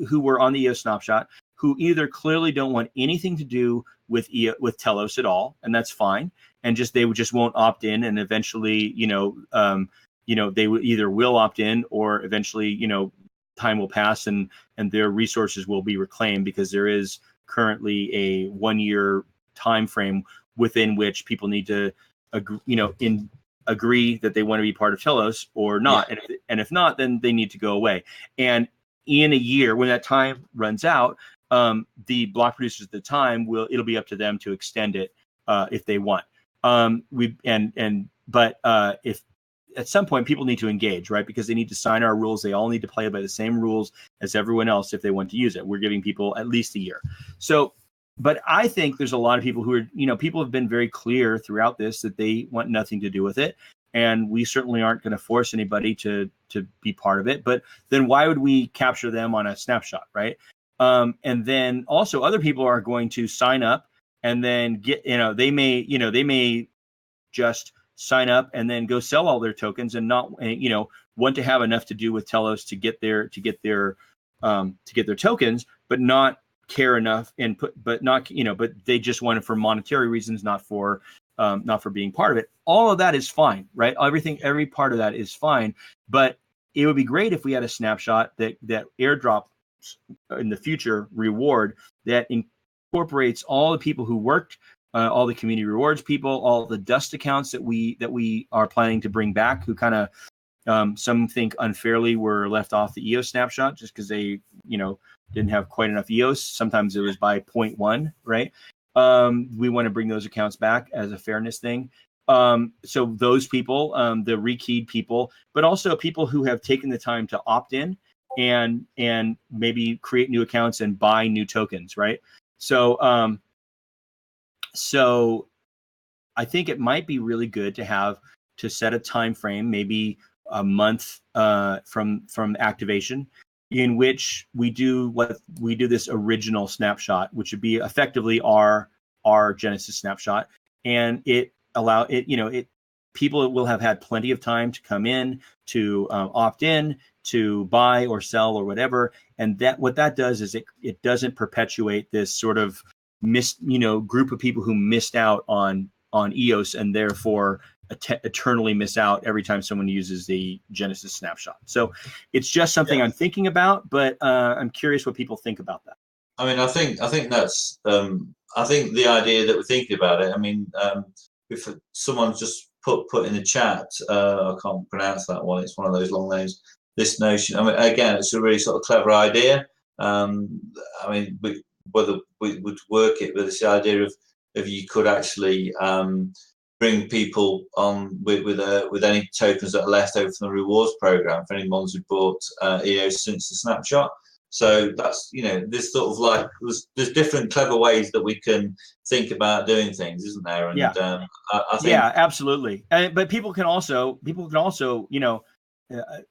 who were on the EOS snapshot, who either clearly don't want anything to do with TELOS at all, and that's fine, and they won't opt in, and eventually, they will opt in, or eventually, time will pass and their resources will be reclaimed, because there is currently a 1-year time frame within which people need to agree that they want to be part of TELOS or not. Yeah. And if not, then they need to go away. And in a year, when that time runs out, the block producers at the time it'll be up to them to extend it if they want. But if at some point people need to engage, right? Because they need to sign our rules. They all need to play by the same rules as everyone else if they want to use it. We're giving people at least a year. So, but I think there's a lot of people who are, people have been very clear throughout this that they want nothing to do with it. And we certainly aren't going to force anybody to be part of it. But then why would we capture them on a snapshot, right? And then also other people are going to sign up and then they may just sign up and then go sell all their tokens and not, want to have enough to do with TELOS to get their tokens, but not care enough but they just want it for monetary reasons, not for being part of it. All of that is fine, right? Every part of that is fine, but it would be great if we had a snapshot that airdrops in the future reward that incorporates all the people who worked all the community rewards people, all the dust accounts that we are planning to bring back, who kind of some think unfairly were left off the EOS snapshot just because they didn't have quite enough EOS. Sometimes it was by 0.1, right? We want to bring those accounts back as a fairness thing. So those people, the rekeyed people, but also people who have taken the time to opt in and maybe create new accounts and buy new tokens, right? So so I think it might be really good to set a time frame, maybe a month from activation, in which we do this original snapshot, which would be effectively our Genesis snapshot, and people will have had plenty of time to come in, to opt in, to buy or sell or whatever, and what that does is it doesn't perpetuate this sort of group of people who missed out on EOS and therefore eternally miss out every time someone uses the Genesis snapshot. So it's just something I'm thinking about, but I'm curious what people think about that. I mean, I think that's I think the idea that we're thinking about it. I mean, if someone just put in the chat, I can't pronounce that one. It's one of those long names. This notion. I mean, again, it's a really sort of clever idea. I mean, whether we would work it, but it's the idea of you could actually bring people on with any tokens that are left over from the rewards program for anyone's who bought EOS since the snapshot. So that's, there's sort of like there's different clever ways that we can think about doing things, isn't there? And I think absolutely. But people can also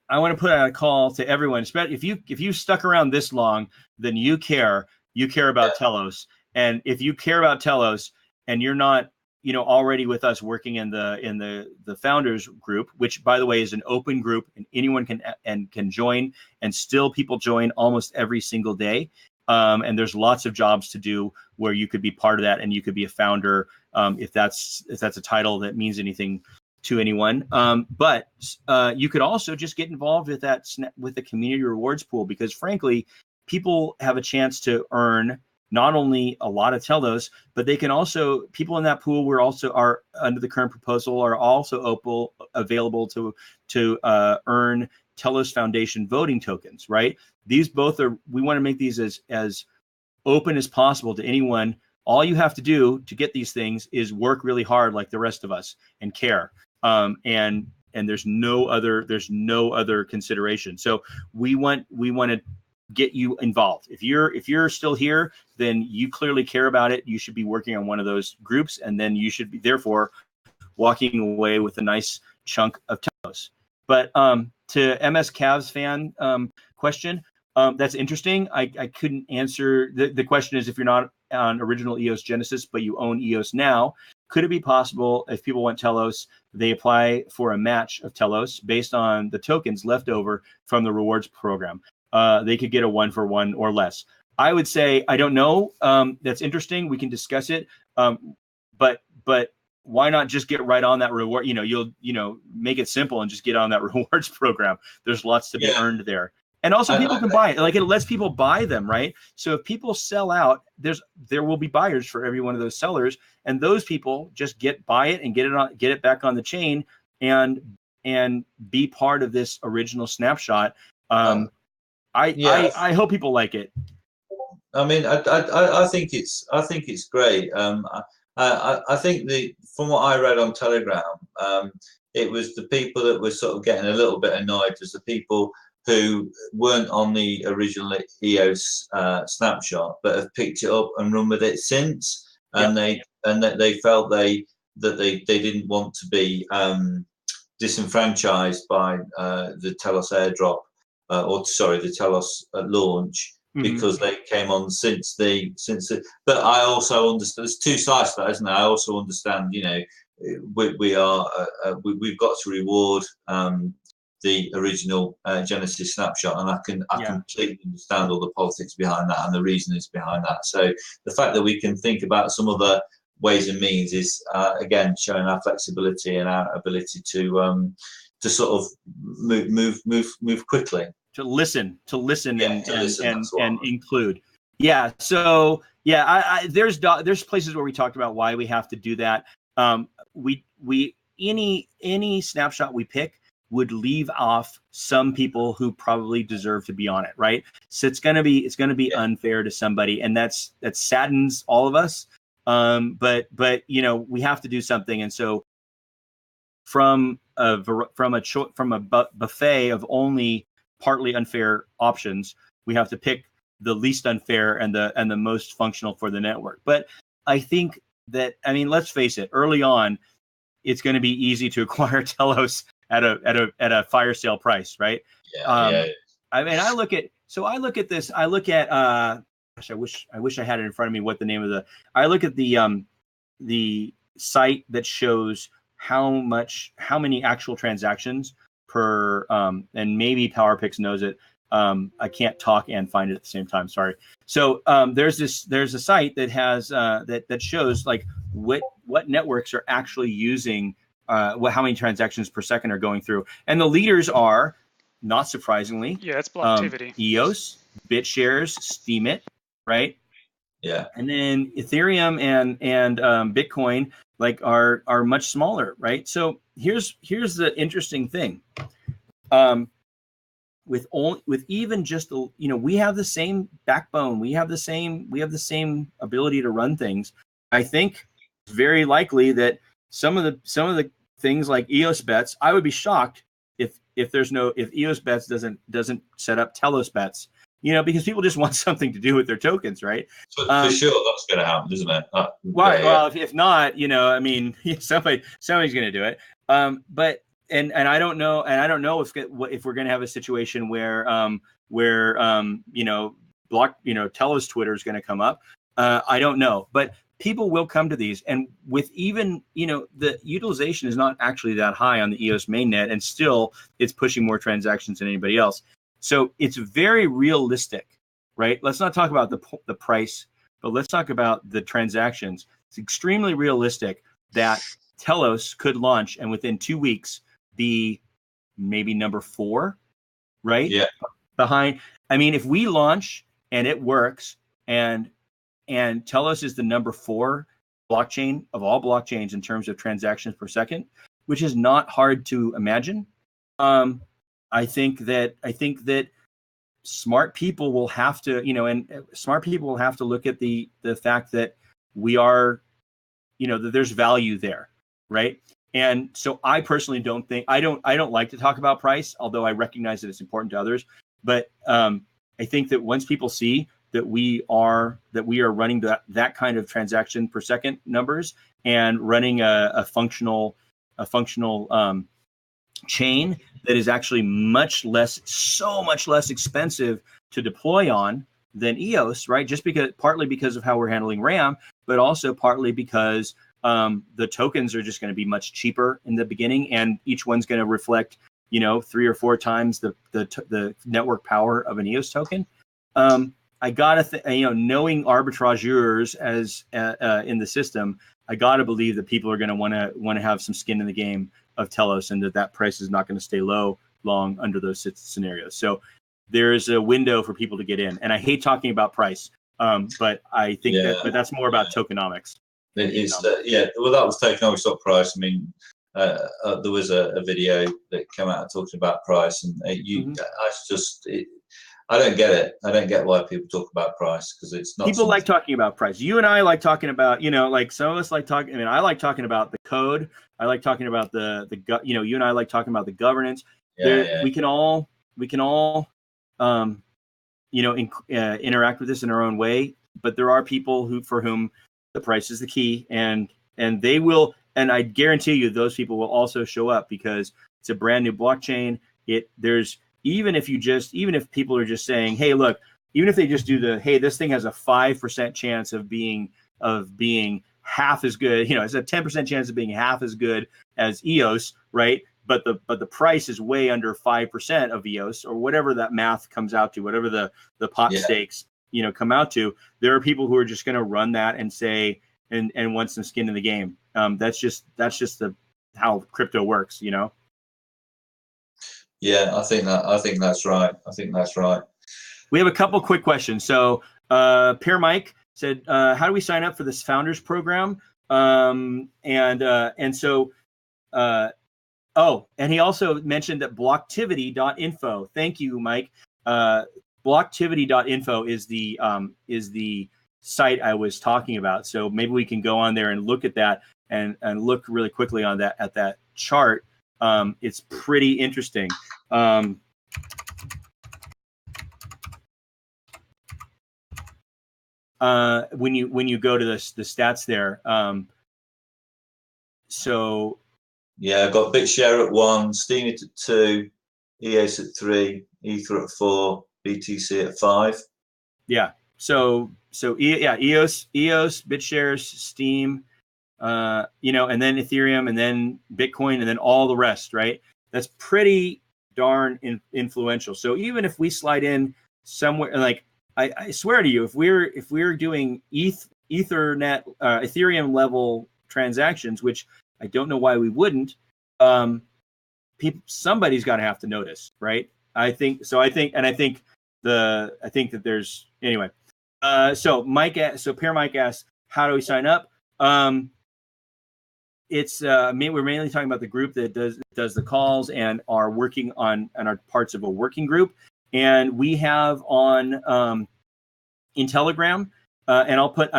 I want to put out a call to everyone, especially if you stuck around this long, then you care about Telos. And if you care about Telos and you're not already with us working in the founders group, which by the way is an open group and anyone can join, and still people join almost every single day. And there's lots of jobs to do where you could be part of that, and you could be a founder if that's a title that means anything to anyone. But you could also just get involved with the community rewards pool, because frankly, people have a chance to earn not only a lot of Telos, but they can also, people in that pool are under the current proposal are also available to earn Telos Foundation voting tokens, right? These both we want to make these as open as possible to anyone. All you have to do to get these things is work really hard like the rest of us and care. And there's no other consideration. So we want to get you involved. If you're still here, then you clearly care about it. You should be working on one of those groups, and then you should be therefore walking away with a nice chunk of Telos. But to MS Cavs fan question, that's interesting. I couldn't answer. The question is, if you're not on original EOS Genesis, but you own EOS now, could it be possible if people want Telos, they apply for a match of Telos based on the tokens left over from the rewards program? They could get a 1-for-1 or less. I would say, I don't know. That's interesting. We can discuss it. But why not just get right on that reward? You'll make it simple and just get on that rewards program. There's lots to be earned there. And also people can buy it. Like, it lets people buy them, right? So if people sell out, there will be buyers for every one of those sellers, and those people just buy it and get it back on the chain and be part of this original snapshot. I hope people like it. I mean, I think it's great. I think from what I read on Telegram, it was the people that were sort of getting a little bit annoyed was the people who weren't on the original EOS snapshot, but have picked it up and run with it since, and they felt that they didn't want to be disenfranchised by the Telos airdrop, the Telos launch, because they came on since the. But I also understand there's two sides to that, isn't there? I also understand, we've got to reward the original Genesis snapshot, and I completely understand all the politics behind that and the reasons behind that. So the fact that we can think about some other ways and means is again showing our flexibility and our ability to sort of move quickly. To listen and include. Yeah. So Yeah, there's places where we talked about why we have to do that. Any snapshot we pick would leave off some people who probably deserve to be on it, right? So it's gonna be unfair to somebody, and that saddens all of us. But we have to do something, and so from a buffet of only partly unfair options, we have to pick the least unfair and the most functional for the network. But I think that, let's face it, early on, it's going to be easy to acquire Telos at a fire sale price, right? I look at this. I look at gosh, I wish I had it in front of me. What the name of I look at the site that shows how many actual transactions per and maybe PowerPix knows it. I can't talk and find it at the same time. Sorry. So there's a site that has that shows like what networks are actually using how many transactions per second are going through, and the leaders are, not surprisingly, it's Blocktivity, EOS, BitShares, Steemit, right? Yeah. And then Ethereum and Bitcoin are much smaller, right? So here's the interesting thing. With even just we have the same backbone, we have the same ability to run things. I think it's very likely that some of the things like EOS bets, I would be shocked if EOS bets doesn't set up Telos bets, because people just want something to do with their tokens, right? For sure, that's going to happen, isn't it? Well, if not, somebody's going to do it. But and I don't know, if we're going to have a situation where Telos Twitter is going to come up. I don't know, but people will come to these, and with even the utilization is not actually that high on the EOS mainnet, and still it's pushing more transactions than anybody else. So it's very realistic, right? Let's not talk about the price, but let's talk about the transactions. It's extremely realistic that Telos could launch and within 2 weeks be maybe number 4, right? Yeah. Behind. If we launch and it works, and Telos is the number 4 blockchain of all blockchains in terms of transactions per second, which is not hard to imagine. I think that smart people will have to, look at the fact that we are, that there's value there, right? And so I personally I don't like to talk about price, although I recognize that it's important to others. But I think that once people see that we are running that kind of transaction per second numbers and running a functional chain that is actually so much less expensive to deploy on than EOS, right? Just partly because of how we're handling RAM, but also partly because the tokens are just going to be much cheaper in the beginning, and each one's going to reflect 3 or 4 times the network power of an EOS token. I gotta knowing arbitrageurs as in the system, I gotta believe that people are going to want to have some skin in the game of Telos, and that price is not going to stay long under those scenarios. So there's a window for people to get in, and I hate talking about price, but I think but that's more about tokenomics. It's well, that was tokenomics, not price. There was a video that came out talking about price, and I don't get it. I don't get why people talk about price, because it's not. People like talking about price. You and I like talking about, like some of us like talking. I like talking about the code. I like talking about you and I like talking about the governance. We can all interact with this in our own way. But there are people for whom the price is the key, and they will. And I guarantee you, those people will also show up because it's a brand new blockchain. Even if people are just saying, hey, look, even if they just do this thing has a 5% chance of being half as good, it's a 10% chance of being half as good as EOS, right? But the price is way under 5% of EOS, or whatever that math comes out to, whatever the pot stakes, come out to. There are people who are just going to run that and say, and want some skin in the game. That's just how crypto works, Yeah, I think that's right. We have a couple quick questions. So, Peer Mike said, how do we sign up for this founders program? And so, and he also mentioned that blocktivity.info. Thank you, Mike. Blocktivity.info is the site I was talking about. So maybe we can go on there and look at that and look really quickly on that at that chart. It's pretty interesting. When you go to the stats there. So yeah, I've got BitShare at 1, Steam at 2, EOS at 3, Ether at 4, BTC at 5. Yeah. So EOS, BitShares, Steam, and then Ethereum, and then Bitcoin, and then all the rest, right? That's pretty darn influential. So even if we slide in somewhere, like I swear to you, if we're doing Ethernet, Ethereum level transactions, which I don't know why we wouldn't, somebody's got to have to notice, right? I think that there's anyway. So Pear Mike asks, how do we sign up? It's we're mainly talking about the group that does the calls and are working on and are parts of a working group. And we have on in Telegram, and I'll put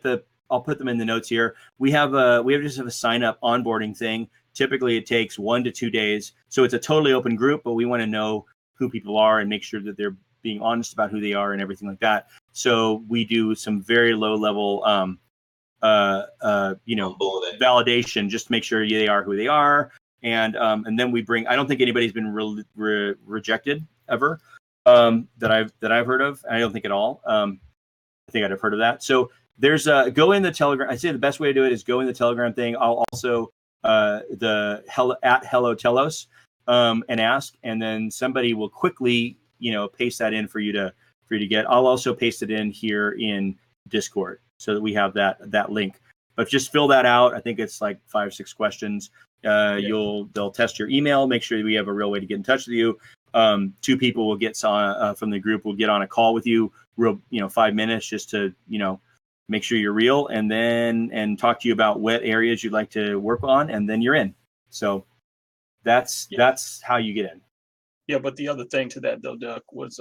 them in the notes here. We have just a sign up onboarding thing. Typically it takes 1 to 2 days. So it's a totally open group, but we want to know who people are and make sure that they're being honest about who they are and everything like that. So we do some very low level validation just to make sure they are who they are. And then we bring, I don't think anybody's been rejected ever that I've heard of. I don't think at all. I think I'd have heard of that. So there's go in the Telegram. I'd say the best way to do it is go in the Telegram thing. I'll also hello telos and ask, and then somebody will quickly paste that in for you to get. I'll also paste it in here in Discord so that we have that link. But just fill that out. I think it's like 5 or 6 questions. They'll test your email, make sure we have a real way to get in touch with you. 2 people will get from the group will get on a call with you, 5 minutes just to make sure you're real, and talk to you about what areas you'd like to work on, and then you're in. So that's how you get in. Yeah, but the other thing to that though, Doug, was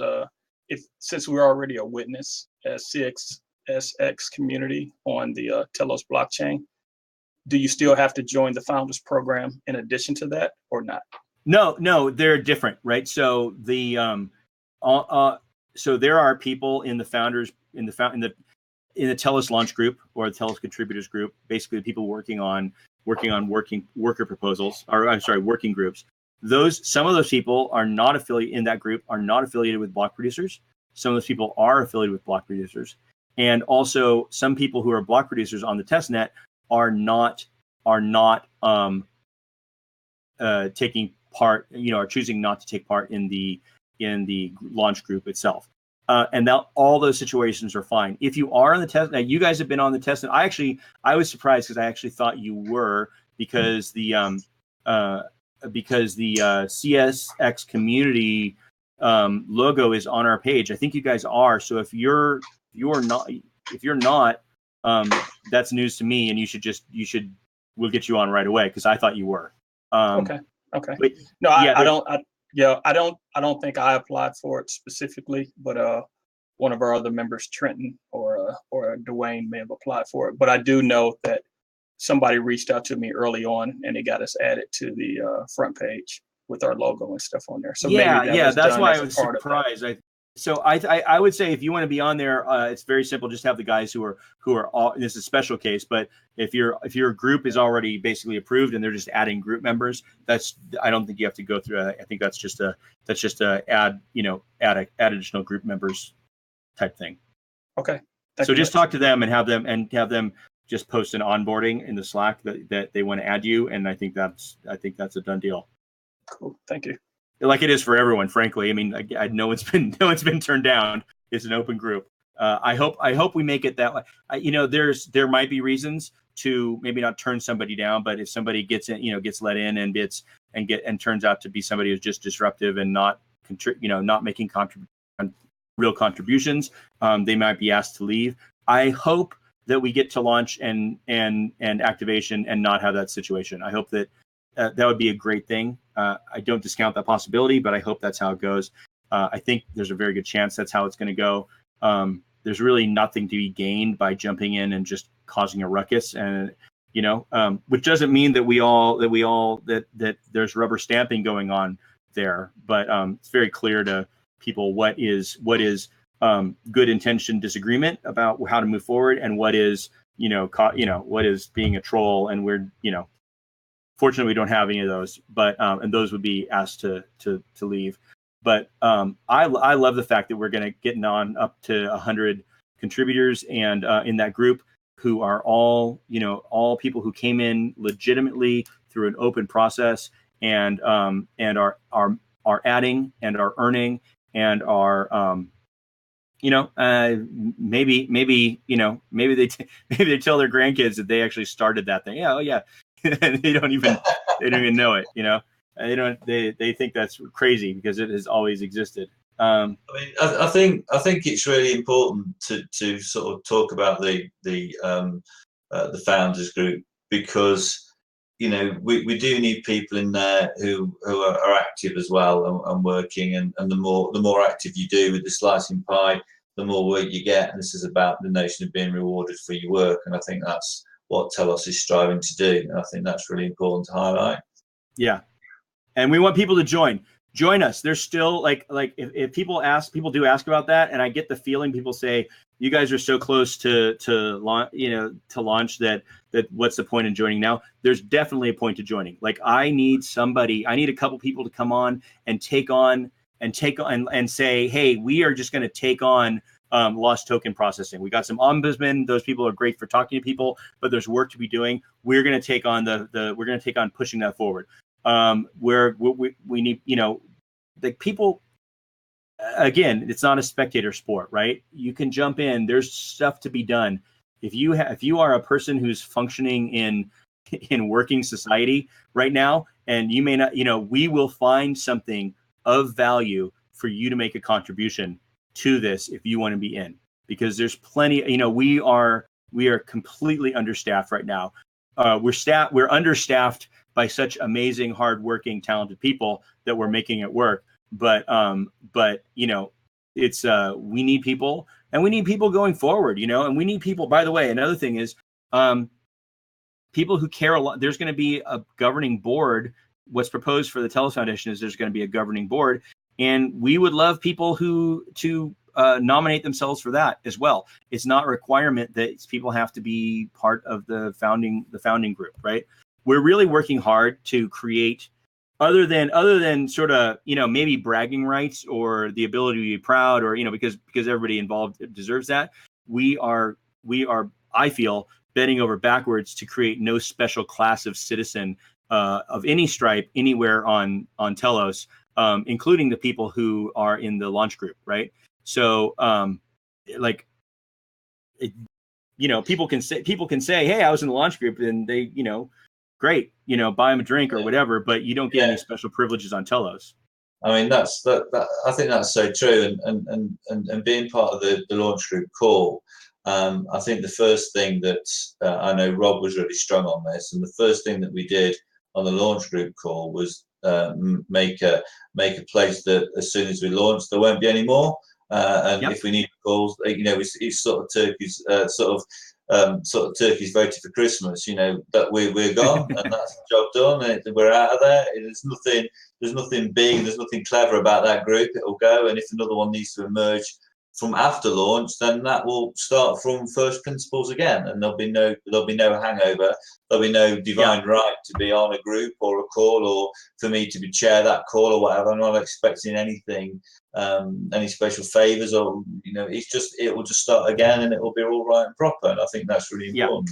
since we're already a witness as CXSX community on the Telos blockchain, do you still have to join the founders program in addition to that, or not? No, they're different, right? So so there are people in the founders in the Telos launch group or the Telos contributors group, basically people working on worker proposals, or I'm sorry, working groups. Some of those people are not affiliated in that group, are not affiliated with block producers. Some of those people are affiliated with block producers. And also some people who are block producers on the testnet are not taking part, are choosing not to take part in the launch group itself. And all those situations are fine. If you are on the test, now you guys have been on the testnet. I was surprised because I actually thought you were, because the CSX community logo is on our page. I think you guys are. So if you're not, that's news to me, and we'll get you on right away, because I thought you were. Okay. But, no, yeah, I don't think I applied for it specifically, but one of our other members, Trenton or Dwayne, may have applied for it. But I do know that somebody reached out to me early on, and they got us added to the front page with our logo and stuff on there. So that's why I was surprised. I would say if you want to be on there, it's very simple. Just have the guys who are all. This is a special case, but if your group is already basically approved and they're just adding group members, I don't think you have to go through. I think that's just a add additional group members type thing. Okay. So just talk to them and have them just post an onboarding in the Slack that they want to add you, and I think that's a done deal. Cool. Thank you. Like it is for everyone, frankly. I mean, no one's been turned down. It's an open group. I hope we make it that way. There might be reasons to maybe not turn somebody down, but if somebody gets let in and turns out to be somebody who's just disruptive and not making real contributions, they might be asked to leave. I hope that we get to launch and activation and not have that situation. I hope that that would be a great thing. I don't discount that possibility, but I hope that's how it goes. I think there's a very good chance that's how it's going to go. There's really nothing to be gained by jumping in and just causing a ruckus, and which doesn't mean that there's rubber stamping going on there. But it's very clear to people what is good intention disagreement about how to move forward, and what is what is being a troll. And we're fortunately we don't have any of those, but and those would be asked to leave. But I love the fact that we're going to get on up to 100 contributors, and in that group, who are all people who came in legitimately through an open process, and are adding and are earning and are maybe they tell their grandkids that they actually started that thing. Yeah, oh yeah, they don't even know it. They think that's crazy because it has always existed. I mean, I think it's really important to sort of talk about the founders group, because we do need people in there who are active as well and working, and the more active you do with the slicing pie, the more work you get. And this is about the notion of being rewarded for your work, and I think that's what Telos is striving to do, and I think that's really important to highlight. Yeah, and we want people to join us. There's still like if people do ask about that, and I get the feeling people say, you guys are so close to launch that what's the point in joining now? There's definitely a point to joining. Like I need a couple people to come on and take on and say, hey, we are just going to take on lost token processing. We got some ombudsmen. Those people are great for talking to people, but there's work to be doing. We're going to take on we're going to take on pushing that forward. Where we need, like people, again, it's not a spectator sport, right? You can jump in. There's stuff to be done. If you are a person who's functioning in working society right now, and you may not, we will find something of value for you to make a contribution to this if you want to be in, because there's plenty. We are completely understaffed right now. We're understaffed by such amazing, hardworking, talented people that we're making it work. But it's we need people, and we need people going forward, and we need people. By the way, another thing is people who care a lot. There's going to be a governing board. What's proposed for the Telos Foundation is there's going to be a governing board, and we would love people to nominate themselves for that as well. It's not a requirement that people have to be part of the founding group, right? We're really working hard to create, other than sort of, maybe bragging rights or the ability to be proud, or, because everybody involved deserves that. We are, I feel, bending over backwards to create no special class of citizen of any stripe anywhere on Telos, including the people who are in the launch group, right? So, people can say, hey, I was in the launch group, and they, great, buy them a drink or whatever, but you don't get any special privileges on Telos. I mean, I think that's so true. And being part of the launch group call, I think the first thing that I know Rob was really strong on this, and the first thing that we did on the launch group call was make a place that as soon as we launch, there won't be any more. If we need calls, it's sort of Turkey's turkeys voted for Christmas. That we're gone, and that's the job done. And we're out of there. There's nothing big. There's nothing clever about that group. It'll go, and if another one needs to emerge from after launch, then that will start from first principles again, and there'll be no hangover. There'll be no divine right to be on a group or a call, or for me to be chair that call or whatever. I'm not expecting anything, any special favors, or it will just start again, and it will be all right and proper. And I think that's really important.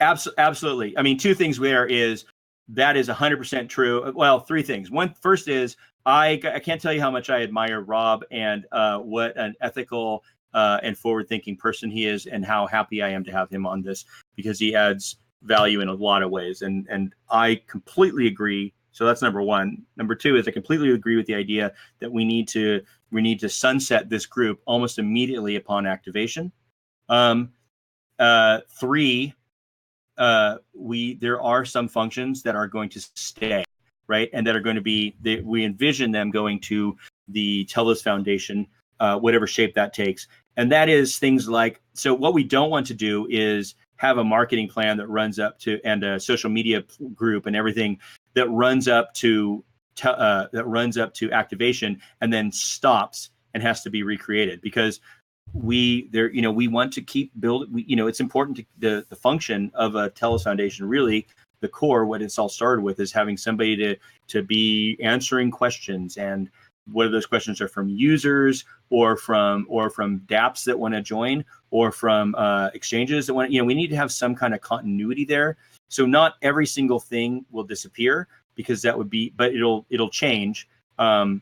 Absolutely. I mean, two things there is that is 100% true. Well, three things. First is I can't tell you how much I admire Rob, and what an ethical and forward-thinking person he is, and how happy I am to have him on this, because he adds value in a lot of ways. And I completely agree. So that's number one. Number two is I completely agree with the idea that we need to sunset this group almost immediately upon activation. 3, there are some functions that are going to stay, right, and that are going to be, we envision them going to the TELOS Foundation, whatever shape that takes. And that is things like, so what we don't want to do is have a marketing plan that runs up to, and a social media group and everything that runs up to activation and then stops and has to be recreated, because we want to keep building. It's important to the function of a TELOS Foundation. Really, the core, what it's all started with, is having somebody to be answering questions, and whether those questions are from users or from dApps that want to join, or from exchanges that want. We need to have some kind of continuity there. So not every single thing will disappear, because that would be, but it'll change a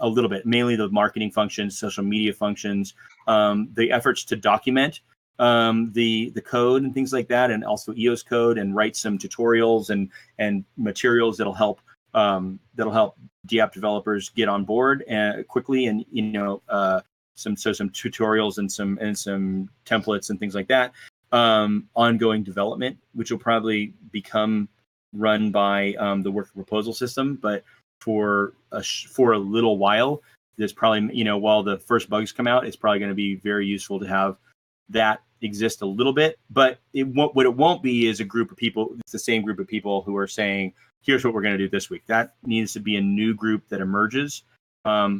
little bit. Mainly the marketing functions, social media functions, the efforts to document the code and things like that, and also EOS code, and write some tutorials and materials that'll help DApp developers get on board quickly, and some tutorials and some templates and things like that. Ongoing development, which will probably become run by the work proposal system, but for a little while, there's probably, while the first bugs come out, it's probably going to be very useful to have that exist a little bit. But what it won't be is a group of people. It's the same group of people who are saying, here's what we're going to do this week. That needs to be a new group that emerges. There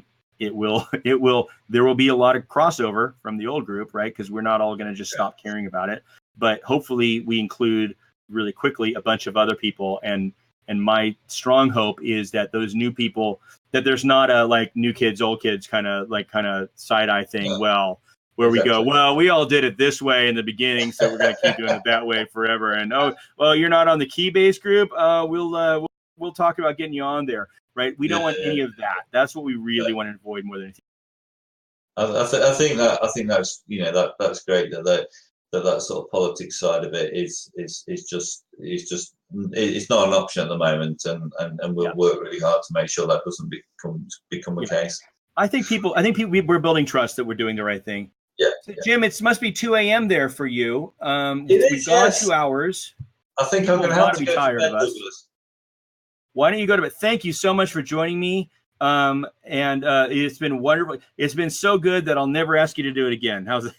will be a lot of crossover from the old group, right? Because we're not all going to just stop caring about it. But hopefully we include really quickly a bunch of other people. And my strong hope is that those new people, that there's not a like new kids, old kids kind of side eye thing. Yeah. Well, where we go, well, we all did it this way in the beginning, so we're going to keep doing it that way forever. And you're not on the Keybase group. We'll talk about getting you on there, right? We don't want any of that. That's what we really want to avoid more than anything. I think that's that's great that sort of politics side of it is just it's not an option at the moment, and we'll work really hard to make sure that doesn't become a case. I think we're building trust that we're doing the right thing. Yeah. So, Jim, it must be 2 a.m. there for you. We've gone 2 hours. I think I'm going to have to be tired of us. Why don't you go to bed? Thank you so much for joining me. And it's been wonderful. It's been so good that I'll never ask you to do it again. How's it?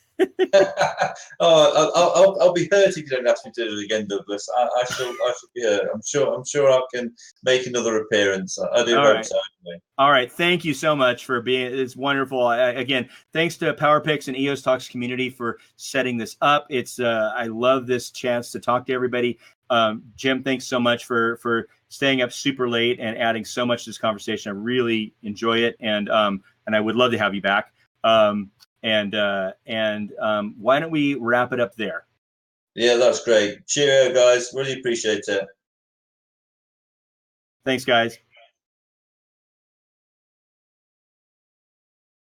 I'll be hurt if you don't ask me to do it again, Douglas. I shall be hurt. I'm sure I can make another appearance. I do hope so. Anyway. All right. Thank you so much for being. It's wonderful. Again, thanks to PowerPix and EOSTalk's community for setting this up. It's I love this chance to talk to everybody. Jim, thanks so much for staying up super late and adding so much to this conversation. I really enjoy it, and I would love to have you back. Why don't we wrap it up there? Yeah, that's great. Cheerio, guys. Really appreciate it. Thanks, guys.